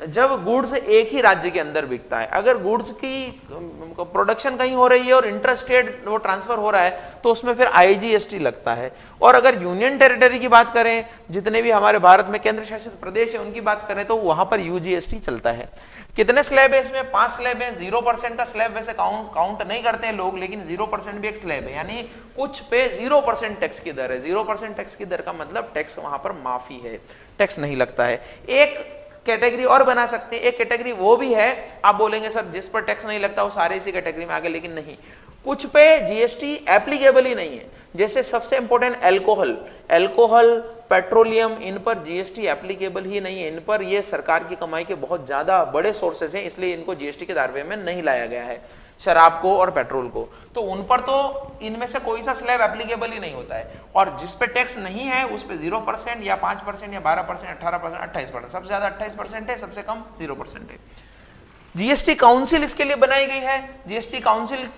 जब गुड्स एक ही राज्य के अंदर बिकता है। अगर गुड्स की प्रोडक्शन कहीं हो रही है और इंटर स्टेट वो ट्रांसफर हो रहा है तो उसमें फिर IGST लगता है। और अगर यूनियन टेरिटरी की बात करें, जितने भी हमारे भारत में केंद्र शासित प्रदेश है उनकी बात करें, तो वहां पर UGST चलता है। कितने स्लैब है इसमें? 5 स्लैब है। 0% का स्लैब वैसे काउंट नहीं करते हैं लोग, लेकिन 0% भी एक स्लैब है, यानी कुछ पे 0% टैक्स की दर है। 0% टैक्स की दर का मतलब टैक्स वहां पर माफी है, टैक्स नहीं लगता है। एक कैटेगरी और बना सकते हैं, एक कैटेगरी वो भी है, आप बोलेंगे सर जिस पर टैक्स नहीं लगता वो सारे इसी कैटेगरी में आ गए, लेकिन नहीं, कुछ पे GST एप्लीकेबल ही नहीं है। जैसे सबसे इंपॉर्टेंट एल्कोहल, पेट्रोलियम, इन पर GST एप्लीकेबल ही नहीं है। इन पर ये सरकार की कमाई के बहुत ज्यादा बड़े सोर्सेस हैं, इसलिए इनको GST के दायरे में नहीं लाया गया है, शराब को और पेट्रोल को। तो उन पर तो इनमें से कोई सा स्लैब एप्लीकेबल ही नहीं होता है। और जिस पे टैक्स नहीं है उस पे 0% या 5% या 12%, 18%, 28%, सबसे ज्यादा 28% है, सबसे कम 0% है। GST काउंसिल इसके लिए बनाई गई है। GST काउंसिल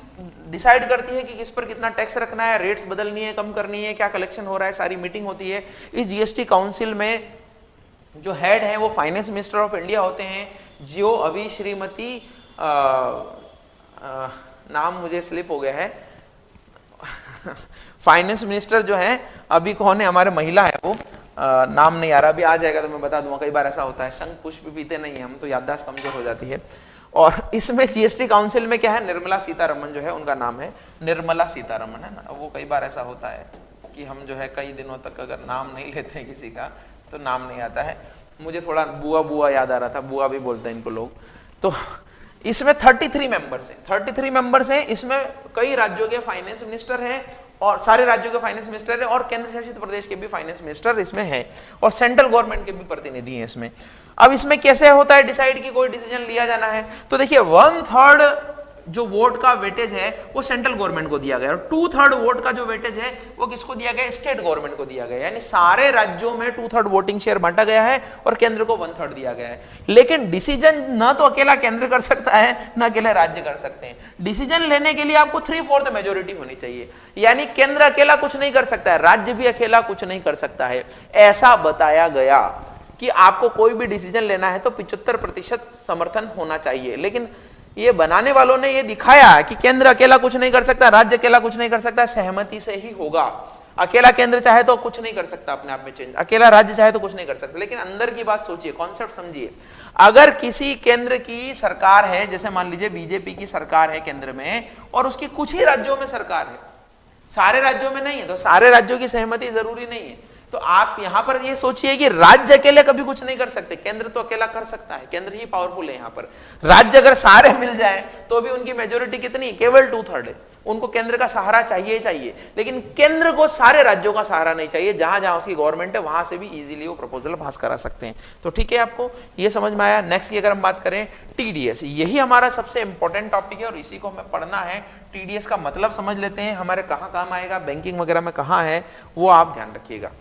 डिसाइड करती है कि किस पर कितना टैक्स रखना है, रेट्स बदलनी है, कम करनी है, क्या कलेक्शन हो रहा है, सारी मीटिंग होती है। इस GST काउंसिल में जो हेड है वो फाइनेंस मिनिस्टर ऑफ इंडिया होते हैं, जो अभी श्रीमती नाम मुझे स्लिप हो गया है फाइनेंस मिनिस्टर जो है अभी कौन है, हमारे महिला है वो, नाम नहीं आ रहा, अभी आ जाएगा तो मैं बता दूंगा। कई बार ऐसा होता है, शंख पुष्प पीते नहीं है हम, तो याददाश्त कमजोर हो जाती है। और इसमें जीएसटी काउंसिल में क्या है, निर्मला सीतारमण जो है उनका नाम है, निर्मला सीतारमण है ना। वो कई बार ऐसा होता है कि हम जो है कई दिनों तक अगर नाम नहीं लेते हैं किसी का तो नाम नहीं आता है। मुझे थोड़ा बुआ बुआ याद आ रहा था, बुआ भी बोलते हैं इनको लोग। तो इसमें 33 मेंबर्स हैं, 33 मेंबर्स हैं। इसमें कई राज्यों के फाइनेंस मिनिस्टर हैं, और सारे राज्यों के फाइनेंस मिनिस्टर हैं, और केंद्र शासित प्रदेश के भी फाइनेंस मिनिस्टर इसमें हैं, और सेंट्रल गवर्नमेंट के भी प्रतिनिधि हैं इसमें। अब इसमें कैसे होता है डिसाइड कि कोई डिसीजन लिया जाना है, तो देखिए 1/3 जो वोट का वेटेज है वो सेंट्रल गवर्नमेंट को दिया गया, और 2/3 वोट का जो वेटेज है वो किसको दिया गया, स्टेट गवर्नमेंट को दिया गया। यानी सारे राज्यों में 2/3 वोटिंग शेयर बांटा गया है और केंद्र को 1/3 दिया गया है। लेकिन डिसीजन ना तो अकेला केंद्र कर सकता है ना अकेले राज्य कर सकते हैं। डिसीजन लेने के लिए आपको 3/4 मेजोरिटी होनी चाहिए, यानी केंद्र अकेला कुछ नहीं कर सकता है, राज्य भी अकेला कुछ नहीं कर सकता है। ऐसा बताया गया कि आपको कोई भी डिसीजन लेना है तो 75% समर्थन होना चाहिए। लेकिन ये बनाने वालों ने ये दिखाया कि केंद्र अकेला कुछ नहीं कर सकता, राज्य अकेला कुछ नहीं कर सकता, सहमति से ही होगा। अकेला केंद्र चाहे तो कुछ नहीं कर सकता अपने आप में चेंज, अकेला राज्य चाहे तो कुछ नहीं कर सकता। लेकिन अंदर की बात सोचिए, कॉन्सेप्ट समझिए। अगर किसी केंद्र की सरकार है, जैसे मान लीजिए बीजेपी की सरकार है केंद्र में, और उसकी कुछ ही राज्यों में सरकार है, सारे राज्यों में नहीं है, तो सारे राज्यों की सहमति जरूरी नहीं है। तो आप यहां पर ये सोचिए कि राज्य अकेले कभी कुछ नहीं कर सकते, केंद्र तो अकेला कर सकता है, केंद्र ही पावरफुल है यहां पर। राज्य अगर सारे मिल जाए तो भी उनकी मेजोरिटी कितनी, केवल 2/3 है। उनको केंद्र का सहारा चाहिए चाहिए, लेकिन केंद्र को सारे राज्यों का सहारा नहीं चाहिए। जहां जहां उसकी गवर्नमेंट है वहां से भी इजीली वो प्रपोजल पास करा सकते हैं। तो ठीक है, आपको ये समझ में आया। नेक्स्ट की अगर हम बात करें टीडीएस, यही हमारा सबसे इंपॉर्टेंट टॉपिक है और इसी को हमें पढ़ना है। टीडीएस का मतलब समझ लेते हैं, हमारे कहाँ काम आएगा, बैंकिंग वगैरह में कहाँ है, वो आप ध्यान रखिएगा।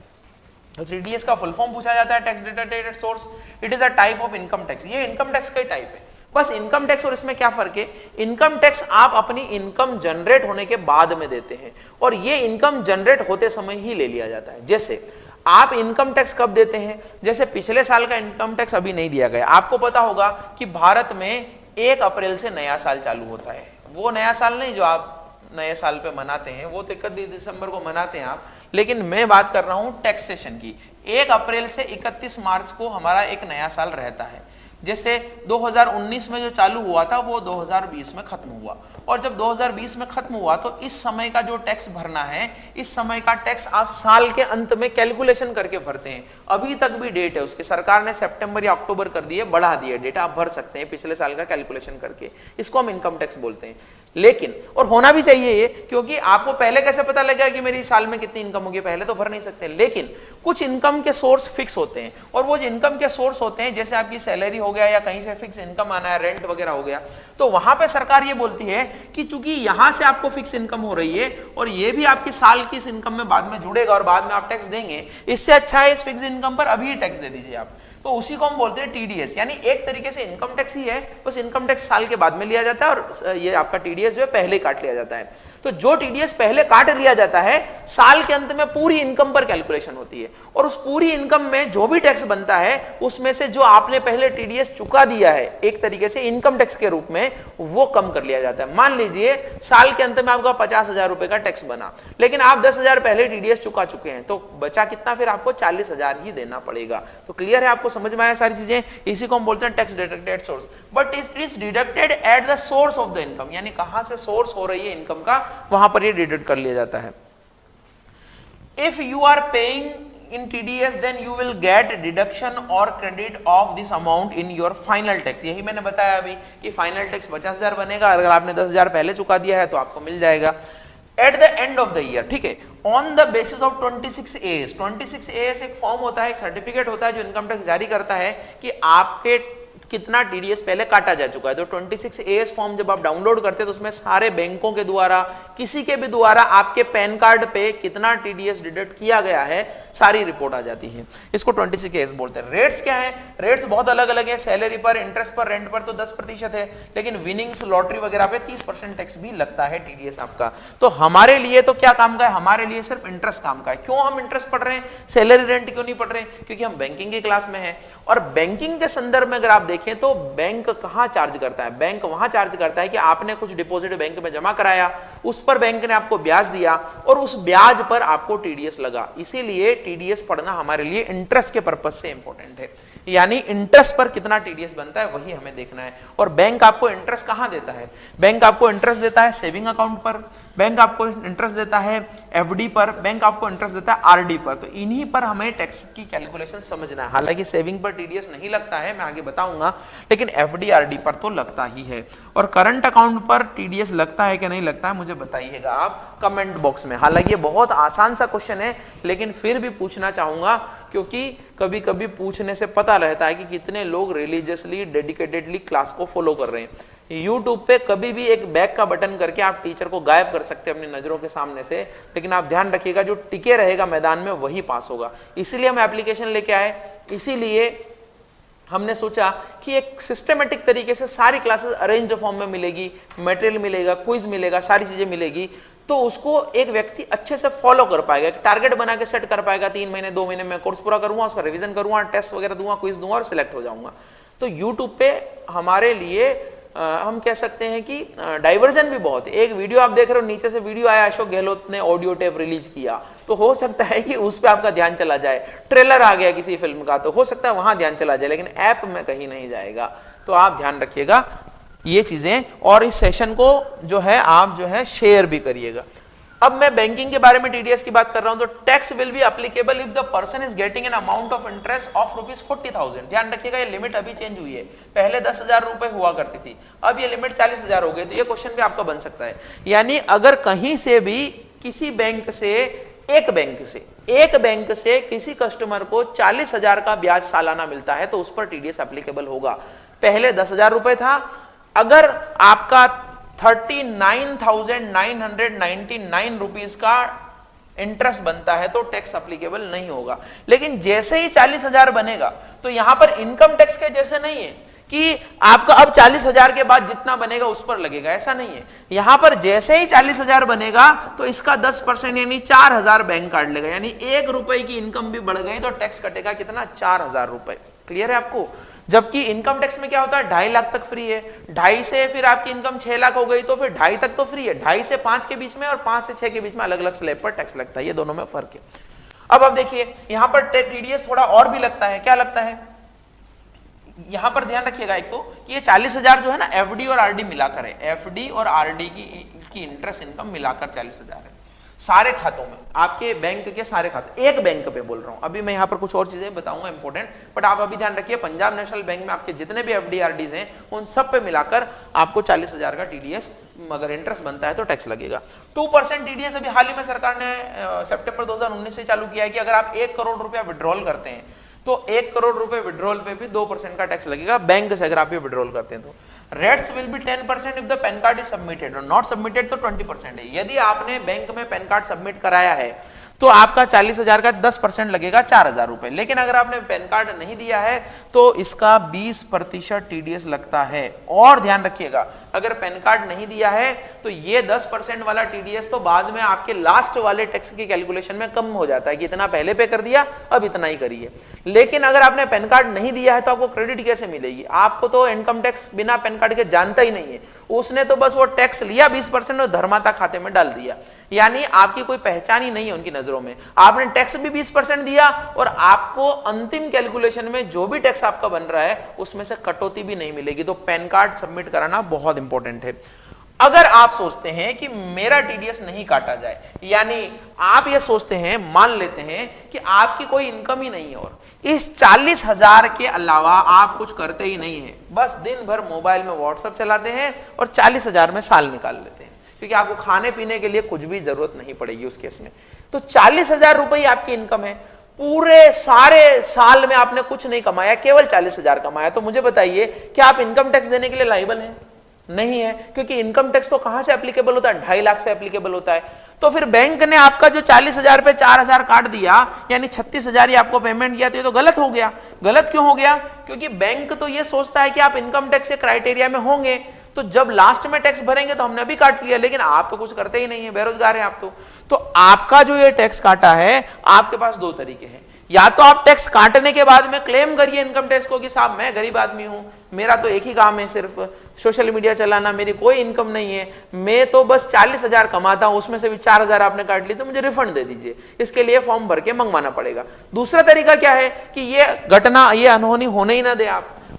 तो टीडीएस का फुल फॉर्म पूछा जाता है, tax deducted at source. It is a type of income tax. ये इनकम टैक्स का टाइप है। बस इनकम टैक्स और इसमें क्या फर्क है, इनकम टैक्स आप अपनी इनकम जनरेट होने के बाद में देते हैं, और ये इनकम जनरेट होते समय ही ले लिया जाता है। जैसे आप इनकम टैक्स कब देते हैं, जैसे पिछले साल का इनकम टैक्स अभी नहीं दिया गया। आपको पता होगा कि भारत में 1 अप्रैल से नया साल चालू होता है। वो नया साल नहीं जो आप नए साल पे मनाते हैं, वो तो 31 दिसंबर को मनाते हैं आप, लेकिन मैं बात कर रहा हूं टैक्सेशन की। 1 अप्रैल से 31 मार्च को हमारा एक नया साल रहता है। जैसे 2019 में जो चालू हुआ था वो 2020 में खत्म हुआ, और जब 2020 में खत्म हुआ तो इस समय का जो टैक्स भरना है, इस समय का टैक्स आप साल के अंत में कैलकुलेशन करके भरते हैं। अभी तक भी डेट है उसकी, सरकार ने सितंबर या अक्टूबर कर दिए, बढ़ा दिए डेट, आप भर सकते हैं पिछले साल का कैलकुलेशन करके। इसको हम इनकम टैक्स बोलते हैं। लेकिन और होना भी चाहिए ये, क्योंकि आपको पहले कैसे पता लगेगा कि मेरी साल में कितनी इनकम होगी, पहले तो भर नहीं सकते। लेकिन कुछ इनकम के सोर्स फिक्स होते हैं, और वो जो इनकम के सोर्स होते हैं, जैसे आपकी सैलरी हो गया या कहीं से फिक्स इनकम आना है, रेंट वगैरह हो गया, तो वहां पे सरकार ये बोलती है कि चूंकि यहां से आपको फिक्स इनकम हो रही है और ये भी आपकी साल की इस इनकम में बाद में जुड़ेगा और बाद में आप टैक्स देंगे, इससे अच्छा है इस फिक्स इनकम पर अभी टैक्स दे दीजिए आप। तो उसी को हम बोलते हैं टीडीएस। यानी एक तरीके से इनकम टैक्स ही है, बस इनकम टैक्स साल के बाद में लिया जाता है और ये आपका टीडीएस जो है पहले काट लिया जाता है। तो जो टीडीएस पहले काट लिया जाता है, साल के अंत में पूरी इनकम पर कैलकुलेशन होती है, और उस पूरी इनकम में जो भी टैक्स बनता है उसमें से जो आपने पहले टीडीएस चुका दिया है एक तरीके से इनकम टैक्स के रूप में, वो कम कर लिया जाता है। मान लीजिए साल के अंत में आपका 50,000 रुपए का टैक्स बना, लेकिन आप 10,000 पहले टीडीएस चुका चुके हैं, तो बचा कितना, फिर आपको 40,000 ही देना पड़ेगा। तो क्लियर है, आपको समझ में आया सारी चीजें। इसी को हम बोलते हैं tax deducted at source. But it is deducted at the source of the income, यानी कहां से सोर्स हो रही है इनकम का, वहां पर ये डिडक्ट कर लिया जाता है। If you are paying in TDS then you will get deduction or credit of this amount in your final tax। यही मैंने बताया अभी कि फाइनल टैक्स 50,000 बनेगा, अगर आपने 10,000 पहले चुका दिया है तो आपको मिल जाएगा at the end of the year. ठीक है, on the basis of 26AS। 26AS एक फॉर्म होता है, एक सर्टिफिकेट होता है जो इनकम टैक्स जारी करता है कि आपके कितना टीडीएस पहले काटा जा चुका है। तो 26AS फॉर्म जब आप डाउनलोड करते हैं तो उसमें सारे बैंकों के द्वारा, किसी के भी द्वारा आपके पैन कार्ड पे कितना टीडीएस डिडक्ट किया गया है सारी रिपोर्ट आ जाती है। इसको 26AS बोलते हैं। रेट्स क्या है, रेट्स बहुत अलग अलग है। सैलरी पर, इंटरेस्ट पर, रेंट पर तो 10% है, लेकिन विनिंग्स, लॉटरी वगैरह पे 30% टैक्स भी लगता है टीडीएस आपका। तो हमारे लिए तो क्या काम का है, हमारे लिए सिर्फ इंटरेस्ट काम का है। क्यों हम इंटरेस्ट पढ़ रहे हैं, सैलरी रेंट क्यों नहीं पढ़ रहे हैं, क्योंकि हम बैंकिंग की क्लास में हैं। और बैंकिंग के संदर्भ में अगर आप देखिए देखें तो बैंक कहाँ चार्ज करता है, बैंक वहां चार्ज करता है कि आपने कुछ डिपॉजिट बैंक में जमा कराया, उस पर बैंक ने आपको ब्याज दिया और उस ब्याज पर आपको टीडीएस लगा। इसीलिए टीडीएस पढ़ना हमारे लिए इंटरेस्ट के पर्पज से इंपॉर्टेंट है, यानी इंटरेस्ट पर कितना टीडीएस बनता है वही हमें देखना है। और बैंक आपको इंटरेस्ट कहां देता है, बैंक आपको इंटरेस्ट देता है सेविंग अकाउंट पर, बैंक आपको इंटरेस्ट देता है एफडी पर, बैंक आपको इंटरेस्ट देता है आरडी पर। तो इन्हीं पर हमें टैक्स की कैलकुलेशन समझना है। हालांकि सेविंग पर टीडीएस नहीं लगता है, मैं आगे बताऊंगा, लेकिन एफडी आरडी पर तो लगता ही है। और करंट अकाउंट पर टीडीएस लगता है कि नहीं लगता है मुझे बताइएगा आप कमेंट बॉक्स में। हालांकि ये बहुत आसान सा क्वेश्चन है, लेकिन फिर भी पूछना चाहूंगा क्योंकि कभी कभी पूछने से पता रहता है कि कितने लोग रिलीजियसली डेडिकेटेडली क्लास को फॉलो कर रहे हैं। यूट्यूब पे कभी भी एक बैक का बटन करके आप टीचर को गायब कर सकते हैं अपनी नजरों के सामने से, लेकिन आप ध्यान रखिएगा जो टिके रहेगा मैदान में वही पास होगा। इसीलिए हम एप्लीकेशन लेके आए, इसीलिए हमने सोचा कि एक सिस्टमेटिक तरीके से सारी क्लासेस अरेंज्ड फॉर्म में मिलेगी, मटेरियल मिलेगा, क्विज मिलेगा, सारी चीजें मिलेगी, तो उसको एक व्यक्ति अच्छे से फॉलो कर पाएगा, एक टारगेट बना के सेट कर पाएगा। 3 महीने 2 महीने में कोर्स पूरा करूंगा, उसका रिवीजन करूंगा, टेस्ट वगैरह दूंगा, क्विज दूंगा और सिलेक्ट हो जाऊंगा। तो यूट्यूब पे हमारे लिए हम कह सकते हैं कि डाइवर्जन भी बहुत है। एक वीडियो आप देख रहे हो, नीचे से वीडियो आया अशोक गहलोत ने ऑडियो टेप रिलीज किया, तो हो सकता है कि उस पर आपका ध्यान चला जाए। ट्रेलर आ गया किसी फिल्म का, तो हो सकता है वहां ध्यान चला जाए, लेकिन ऐप में कहीं नहीं जाएगा। तो आप ध्यान रखिएगा ये चीजें, और इस सेशन को जो है आप जो है शेयर भी करिएगा। अब मैं बैंकिंग के बारे में टीडीएस की बात कर रहा हूं, तो tax will be applicable if the person is getting an amount of interest of ₹40,000। ध्यान रखिएगा ये लिमिट अभी चेंज हुई है, पहले 10,000 रुपए हुआ करती थी, अब ये लिमिट 40,000 हो गई। तो ये क्वेश्चन भी आपका बन सकता है, यानी अगर कहीं से भी किसी बैंक से एक बैंक से किसी कस्टमर को 40,000 का ब्याज सालाना मिलता है तो उस पर टीडीएस एप्लीकेबल होगा। पहले 10,000 रुपए था, अगर आपका 39,999 रुपीज का इंटरेस्ट बनता है तो टैक्स एप्लीकेबल नहीं होगा। लेकिन जैसे ही 40,000 बनेगा तो यहां पर इनकम टैक्स के जैसे नहीं है कि आपका अब 40,000 के बाद जितना बनेगा उस पर लगेगा, ऐसा नहीं है। यहां पर जैसे ही 40,000 बनेगा तो इसका 10% यानी 4,000 बैंक काट लेगा, यानी 1 रुपए की इनकम भी बढ़ गई तो टैक्स कटेगा कितना, 4,000 रुपए। क्लियर है आपको? जबकि इनकम टैक्स में क्या होता है, 2.5 लाख तक फ्री है, 2.5 से फिर आपकी इनकम 6 लाख हो गई तो फिर 2.5 तक तो फ्री है, 2.5 से 5 के बीच में और 5 से 6 के बीच में अलग अलग स्लैब पर टैक्स लगता है, ये दोनों में फर्क है। अब देखिए यहां पर टीडीएस थोड़ा और भी लगता है, क्या लगता है, यहां पर ध्यान रखिएगा एक तो कि ये 40,000 जो है ना एफडी और आरडी मिलाकर है, एफडी और आरडी की इंटरेस्ट इनकम मिलाकर 40,000 है सारे खातों में, आपके बैंक के सारे खाते, एक बैंक पे बोल रहा हूं। अभी मैं यहां पर कुछ और चीजें बताऊंगा इंपॉर्टेंट, बट आप अभी ध्यान रखिए पंजाब नेशनल बैंक में आपके जितने भी एफडी आरडीज हैं उन सब पे मिलाकर आपको 40,000 का टीडीएस अगर इंटरेस्ट बनता है तो टैक्स लगेगा। 2% टीडीएस अभी हाल ही में सरकार ने सितंबर 2019 से चालू किया है कि अगर आप 1 करोड़ रुपया विड्रॉल करते हैं तो 1 करोड़ रुपए विड्रॉल पे भी 2% का टैक्स लगेगा बैंक से, अगर आप ये विड्रॉल करते हैं तो। Rates will be 10% if the pan card is submitted, और नॉट सबमिटेड तो 20% है। यदि आपने बैंक में पैन कार्ड सबमिट कराया है तो आपका 40,000 का 10% लगेगा 4,000 रुपए, लेकिन अगर आपने पैन कार्ड नहीं दिया है तो इसका 20% टीडीएस लगता है। और ध्यान रखिएगा अगर पैन कार्ड नहीं दिया है तो ये 10% वाला टीडीएस तो बाद में आपके लास्ट वाले टैक्स की कैलकुलेशन में कम हो जाता है कि इतना पहले पे कर दिया अब इतना ही करिए। लेकिन अगर आपने पैन कार्ड नहीं दिया है तो आपको क्रेडिट कैसे मिलेगी, आपको तो इनकम टैक्स बिना पैन कार्ड के जानता ही नहीं है, उसने तो बस वो टैक्स लिया 20% और धर्माता खाते में डाल दिया, यानी आपकी कोई पहचान ही नहीं है उनकी नजरों में। आपने टैक्स भी 20% दिया और आपको अंतिम कैलकुलेशन में जो भी टैक्स आपका बन रहा है उसमें से कटौती भी नहीं मिलेगी। तो पैन कार्ड सबमिट कराना बहुत इंपॉर्टेंट है। अगर आप सोचते हैं कि मेरा टीडीएस नहीं काटा जाए, यानी आप ये सोचते हैं, मान लेते हैं कि आपकी कोई इनकम ही नहीं है और इस 40,000 के अलावा आप कुछ करते ही नहीं है, बस दिन भर मोबाइल में व्हाट्सएप चलाते हैं और 40,000 में साल निकाल लेते हैं, क्योंकि आपको खाने पीने के लिए कुछ भी जरूरत नहीं पड़ेगी उस केस में। तो 40,000 रुपए आपकी इनकम है, पूरे सारे साल में आपने कुछ नहीं कमाया, केवल 40,000 कमाया, तो मुझे बताइए क्या आप इनकम टैक्स देने के लिए लायबल हैं? नहीं है, क्योंकि इनकम टैक्स तो कहां से एप्लीकेबल होता है, 2.5 लाख से एप्लीकेबल होता है। तो फिर बैंक ने आपका जो 40,000 पे 4,000 काट दिया, यानी 36,000 ही आपको पेमेंट किया, तो ये तो गलत हो गया। गलत क्यों हो गया? क्योंकि बैंक तो ये सोचता है कि आप इनकम टैक्स के क्राइटेरिया में होंगे, तो जब लास्ट में टैक्स भरेंगे तो हमने अभी काट लिया, लेकिन आप तो कुछ करते ही नहीं है, बेरोजगार है आप तो आपका जो ये टैक्स काटा है, आपके पास 2 तरीके हैं, या तो आप टैक्स काटने के बाद में क्लेम करिए इनकम टैक्स को कि साहब मैं गरीब आदमी हूं, मेरा तो एक ही काम है सिर्फ सोशल मीडिया चलाना, मेरी कोई इनकम नहीं है, मैं तो बस 40,000 कमाता हूं, उसमें से भी 4,000 आपने काट ली तो मुझे रिफंड दे दीजिए। इसके लिए फॉर्म भर के मंगवाना पड़ेगा। दूसरा तरीका क्या है कि ये घटना, ये अनहोनी होने ही ना दे।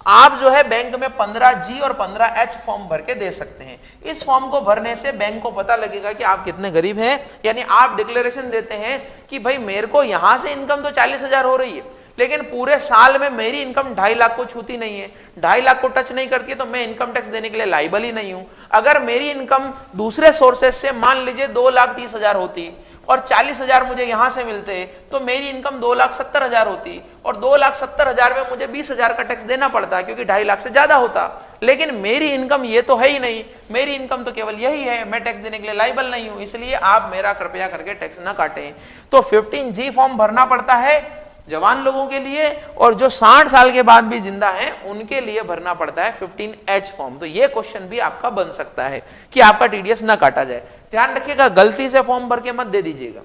आप जो है बैंक में 15G और 15H फॉर्म भर के दे सकते हैं। इस फॉर्म को भरने से बैंक को पता लगेगा कि आप कितने गरीब हैं। यानी आप डिक्लेरेशन देते हैं कि भाई मेरे को यहां से इनकम तो 40,000 हो रही है, लेकिन पूरे साल में मेरी इनकम 2.5 लाख को छूती नहीं है, 2.5 लाख को टच नहीं करती है, तो मैं इनकम टैक्स देने के लिए लायबल ही नहीं हूं। अगर मेरी इनकम दूसरे सोर्सेज से मान लीजिए 2,30,000 होती और 40,000 मुझे यहां से मिलते तो मेरी इनकम 2,70,000 होती और 2,70,000 में मुझे 20,000 का टैक्स देना पड़ता क्योंकि 2.5 लाख से ज्यादा होता। लेकिन मेरी इनकम ये तो है ही नहीं, मेरी इनकम तो केवल यही है, मैं टैक्स देने के लिए लायबल नहीं हूं, इसलिए आप मेरा कृपया करके टैक्स ना काटें। तो 15G फॉर्म भरना पड़ता है जवान लोगों के लिए, और जो 60 साल के बाद भी जिंदा हैं उनके लिए भरना पड़ता है 15H फॉर्म। तो ये क्वेश्चन भी आपका बन सकता है कि आपका टीडीएस ना काटा जाए। ध्यान रखिएगा, गलती से फॉर्म भर के मत दे दीजिएगा।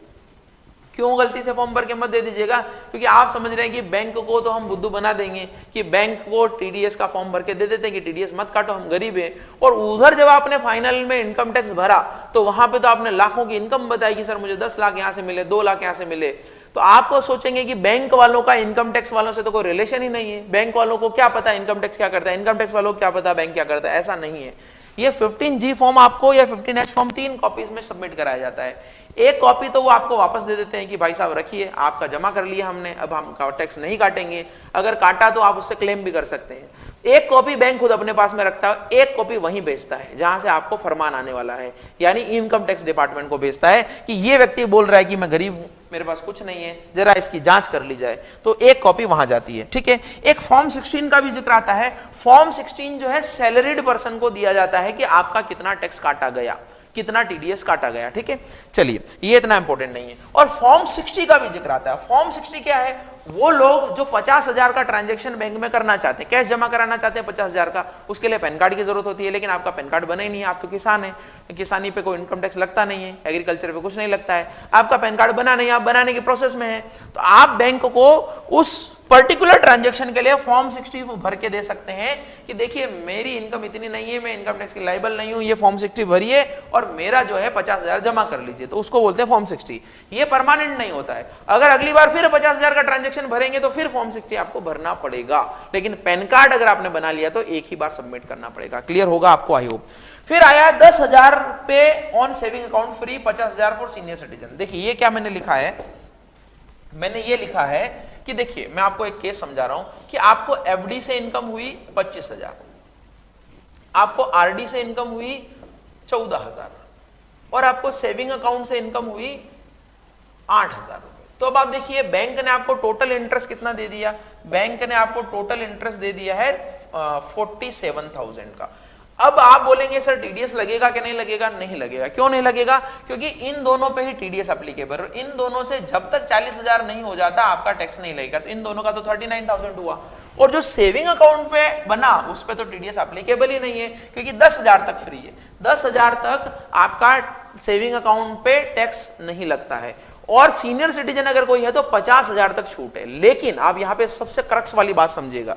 क्यों गलती से फॉर्म भर के मत दे दीजिएगा? क्योंकि आप समझ रहे हैं कि बैंक को तो हम बुद्धू बना देंगे कि बैंक को टीडीएस का फॉर्म भर के दे देते हैं कि टीडीएस मत काटो, हम गरीब हैं। और उधर जब आपने फाइनल में इनकम टैक्स भरा तो वहां पे तो आपने लाखों की इनकम बताई कि सर मुझे 10 लाख यहां से मिले, 2 लाख यहां से मिले। तो आप सोचेंगे कि बैंक वालों का इनकम टैक्स वालों से तो कोई रिलेशन ही नहीं है, बैंक वालों को क्या पता इनकम टैक्स क्या करता है, इनकम टैक्स वालों को क्या पता बैंक क्या करता है। ऐसा नहीं है। ये 15G फॉर्म आपको या 15H फॉर्म 3 कॉपीज में सबमिट कराया जाता है। एक कॉपी तो वो आपको वापस दे देते हैं कि भाई साहब रखिए, आपका जमा कर लिया हमने, अब हम टैक्स नहीं काटेंगे। अगर काटा तो आप उससे क्लेम भी कर सकते हैं। एक कॉपी बैंक खुद अपने पास में रखता है, एक कॉपी वहीं भेजता है जहां से आपको फरमान आने वाला है, यानी इनकम टैक्स डिपार्टमेंट को भेजता है कि ये व्यक्ति बोल रहा है कि मैं गरीब हूं, मेरे पास कुछ नहीं है, जरा इसकी जांच कर ली जाए। तो एक कॉपी वहां जाती है। ठीक है। एक फॉर्म 16 का भी जिक्र आता है। फॉर्म 16 जो है सैलरीड पर्सन को दिया जाता है कि आपका कितना टैक्स काटा गया, कितना टीडीएस काटा गया। ठीक है, चलिए ये इतना इंपॉर्टेंट नहीं है। और फॉर्म 60 का भी जिक्र आता है। फॉर्म 60 क्या है? वो लोग जो 50,000 का ट्रांजैक्शन बैंक में करना चाहते हैं, कैश जमा कराना चाहते हैं 50,000 का, उसके लिए पैन कार्ड की जरूरत होती है, लेकिन आपका पैन कार्ड बना ही नहीं है, आप तो किसान है, किसानी पे कोई इनकम टैक्स लगता नहीं है, एग्रीकल्चर पे कुछ नहीं लगता है, आपका पैन कार्ड बना नहीं, आप बनाने की प्रोसेस में है, तो आप बैंक को उस पर्टिकुलर ट्रांजैक्शन के लिए फॉर्म 60 भर के दे सकते हैं कि देखिए मेरी इनकम इतनी नहीं है, मैं इनकम टैक्स की लायबल नहीं हूं, ये फॉर्म 60 भरिए और मेरा जो है 50,000 जमा कर लीजिए। तो उसको बोलते हैं फॉर्म 60। ये परमानेंट नहीं होता है। अगर अगली बार फिर 50,000 का ट्रांजैक्शन भरेंगे तो फिर फॉर्म 60 आपको भरना पड़ेगा, लेकिन पैन कार्ड अगर आपने बना लिया तो एक ही बार सबमिट करना पड़ेगा। क्लियर होगा आपको, आई होप। फिर आया 10,000 पे on saving account free, 50,000 for senior citizen. देखिए ये क्या मैंने लिखा है, मैंने ये लिखा है कि देखिए मैं आपको एक केस समझा रहा हूं कि आपको एफडी से इनकम हुई 25,000, आपको आरडी से इनकम हुई 14,000 और आपको सेविंग अकाउंट से इनकम हुई 8,000 रुपए। तो अब आप देखिए बैंक ने आपको टोटल इंटरेस्ट कितना दे दिया? बैंक ने आपको टोटल इंटरेस्ट दे दिया है 47,000 का। अब आप बोलेंगे सर टीडीएस लगेगा कि नहीं लगेगा? नहीं लगेगा। क्यों नहीं लगेगा? क्योंकि इन दोनों पे ही टीडीएस एप्लीकेबल, इन दोनों से जब तक 40,000 नहीं हो जाता आपका टैक्स नहीं लगेगा। तो इन दोनों का तो 39,000 हुआ, और जो सेविंग अकाउंट पे बना उस पे तो टीडीएस एप्लीकेबल ही नहीं है क्योंकि 10,000 तक फ्री है। 10,000 तक आपका सेविंग अकाउंट पे टैक्स नहीं लगता है, और सीनियर सिटीजन अगर कोई है तो 50,000 तक छूट है। लेकिन आप यहाँ पे सबसे क्रक्स वाली बात समझिएगा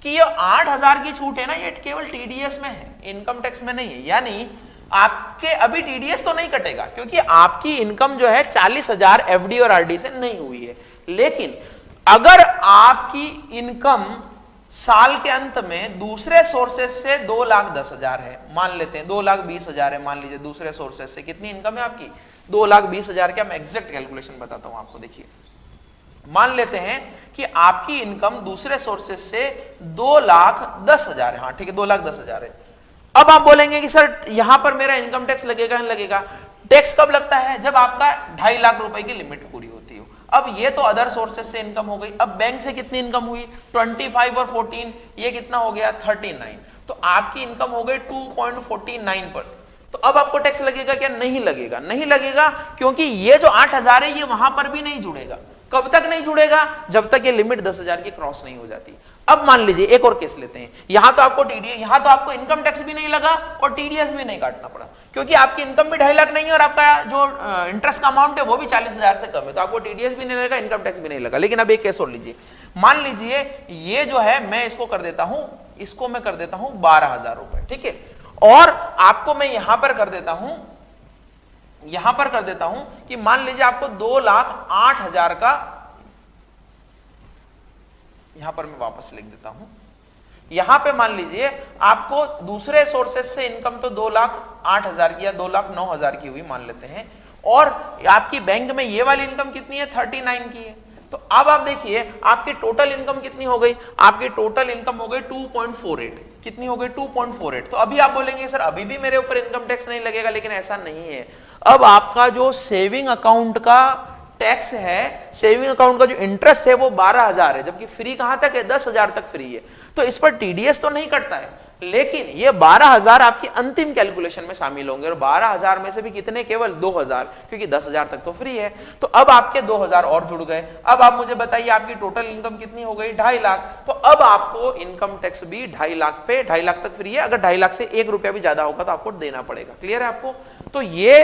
कि ये 8,000 की छूट है ना, ये केवल टीडीएस में है, इनकम टैक्स में नहीं है। यानी आपके अभी टीडीएस तो नहीं कटेगा क्योंकि आपकी इनकम जो है 40,000 एफडी और आरडी से नहीं हुई है। लेकिन अगर आपकी इनकम साल के अंत में दूसरे सोर्सेस से 2,10,000 है, मान लेते हैं 2,20,000 है, मान लीजिए दूसरे सोर्सेस से कितनी इनकम है आपकी? 2,20,000। क्या मैं एग्जैक्ट कैलकुलेशन बताता हूं आपको। देखिए मान लेते हैं कि आपकी इनकम दूसरे सोर्सेस से 2,10,000 है। हाँ ठीक है, 2,10,000 है। अब आप बोलेंगे कि सर यहां पर मेरा इनकम टैक्स लगेगा नहीं लगेगा? टैक्स कब लगता है? जब आपका 2.5 लाख रुपए की लिमिट पूरी होती हो। अब ये तो अदर सोर्सेस से इनकम हो गई। अब बैंक से कितनी इनकम हुई? 25 और 14, ये कितना हो गया? 39। तो आपकी इनकम हो गई 2.49 पर। तो अब आपको टैक्स लगेगा क्या? नहीं लगेगा। नहीं लगेगा क्योंकि ये जो 8,000 है ये वहां पर भी नहीं जुड़ेगा। कब तक नहीं जुड़ेगा? जब तक ये लिमिट 10,000 की क्रॉस नहीं हो जाती। अब मान लीजिए एक और केस लेते हैं, यहां तो आपको टीडीएस, यहां तो आपको इनकम टैक्स भी नहीं लगा और टीडीएस भी नहीं काटना पड़ा। क्योंकि आपकी इनकम भी 2.5 लाख नहीं है और आपका जो इंटरेस्ट का अमाउंट है वो भी 40,000 से कम है, तो आपको टीडीएस भी नहीं लगेगा, इनकम टैक्स भी नहीं लगा। लेकिन अब एक केस और लीजिए, मान लीजिए ये जो है मैं इसको कर देता हूं, इसको मैं कर देता हूं 12,000 रुपए, ठीक है, और आपको मैं यहां पर कर देता हूं कि मान लीजिए आपको 2,08,000 का, यहां पर मैं वापस लिख देता हूं, यहां पे मान लीजिए आपको दूसरे सोर्सेस से इनकम तो 2,08,000 की या 2,09,000 की हुई मान लेते हैं, और आपकी बैंक में ये वाली इनकम कितनी है, 39 की है। तो अब आप देखिए आपकी टोटल इनकम कितनी हो गई, आपकी टोटल इनकम हो गई 2.48, कितनी हो गई 2.48। तो अभी आप बोलेंगे सर अभी भी मेरे ऊपर इनकम टैक्स नहीं लगेगा, लेकिन ऐसा नहीं है। अब आपका जो सेविंग अकाउंट का टैक्स है, सेविंग अकाउंट का जो इंटरेस्ट है वो 12,000 है, जबकि फ्री कहां तक है, 10,000 तक फ्री है, तो इस पर टीडीएस तो नहीं कटता है, लेकिन ये 12,000 आपकी अंतिम कैलकुलेशन में शामिल होंगे, और 12,000 में से भी कितने, केवल 2,000, क्योंकि 10,000 तक तो फ्री है। तो अब आपके 2,000 और जुड़ गए। अब आप मुझे बताइए आपकी टोटल इनकम कितनी हो गई, 2.5 लाख। तो अब आपको इनकम टैक्स भी 2.5 लाख पे, 2.5 लाख तक फ्री है, अगर 2.5 लाख से 1 रुपया भी ज्यादा होगा तो आपको देना पड़ेगा। क्लियर है आपको? तो ये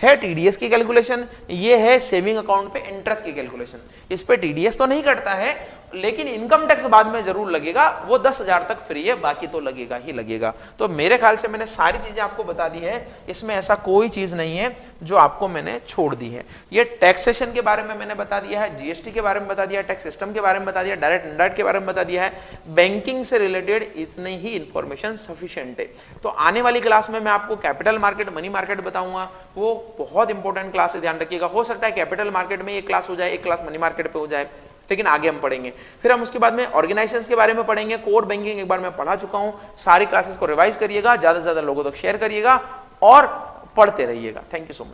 है टीडीएस की कैलकुलेशन, ये है सेविंग अकाउंट पे इंटरेस्ट की कैलकुलेशन। इस पे टीडीएस तो नहीं कटता है, लेकिन इनकम टैक्स बाद में जरूर लगेगा, वो 10,000 तक फ्री है, बाकी तो लगेगा ही लगेगा। तो मेरे ख्याल से मैंने सारी चीजें आपको बता दी है, इसमें ऐसा कोई चीज नहीं है जो आपको मैंने छोड़ दी है। ये टैक्सेशन के बारे में मैंने बता दिया है, जीएसटी के बारे में बता दिया, टैक्स सिस्टम के बारे में बता दिया, डायरेक्ट इनडायरेक्ट के बारे में बता दिया है, बैंकिंग से रिलेटेड इतनी ही इंफॉर्मेशन सफिशिएंट है। तो आने वाली क्लास में मैं आपको कैपिटल मार्केट, मनी मार्केट बताऊंगा, वो बहुत इंपॉर्टेंट क्लास है, ध्यान रखिएगा। हो सकता है कैपिटल मार्केट में एक क्लास हो जाए, एक क्लास मनी मार्केट पे हो जाए, लेकिन आगे हम पढ़ेंगे। फिर हम उसके बाद में ऑर्गेनाइजेशंस के बारे में पढ़ेंगे। कोर बैंकिंग एक बार मैं पढ़ा चुका हूं, सारी क्लासेस को रिवाइज करिएगा, ज्यादा से ज्यादा लोगों तक शेयर करिएगा और पढ़ते रहिएगा। Thank you so much.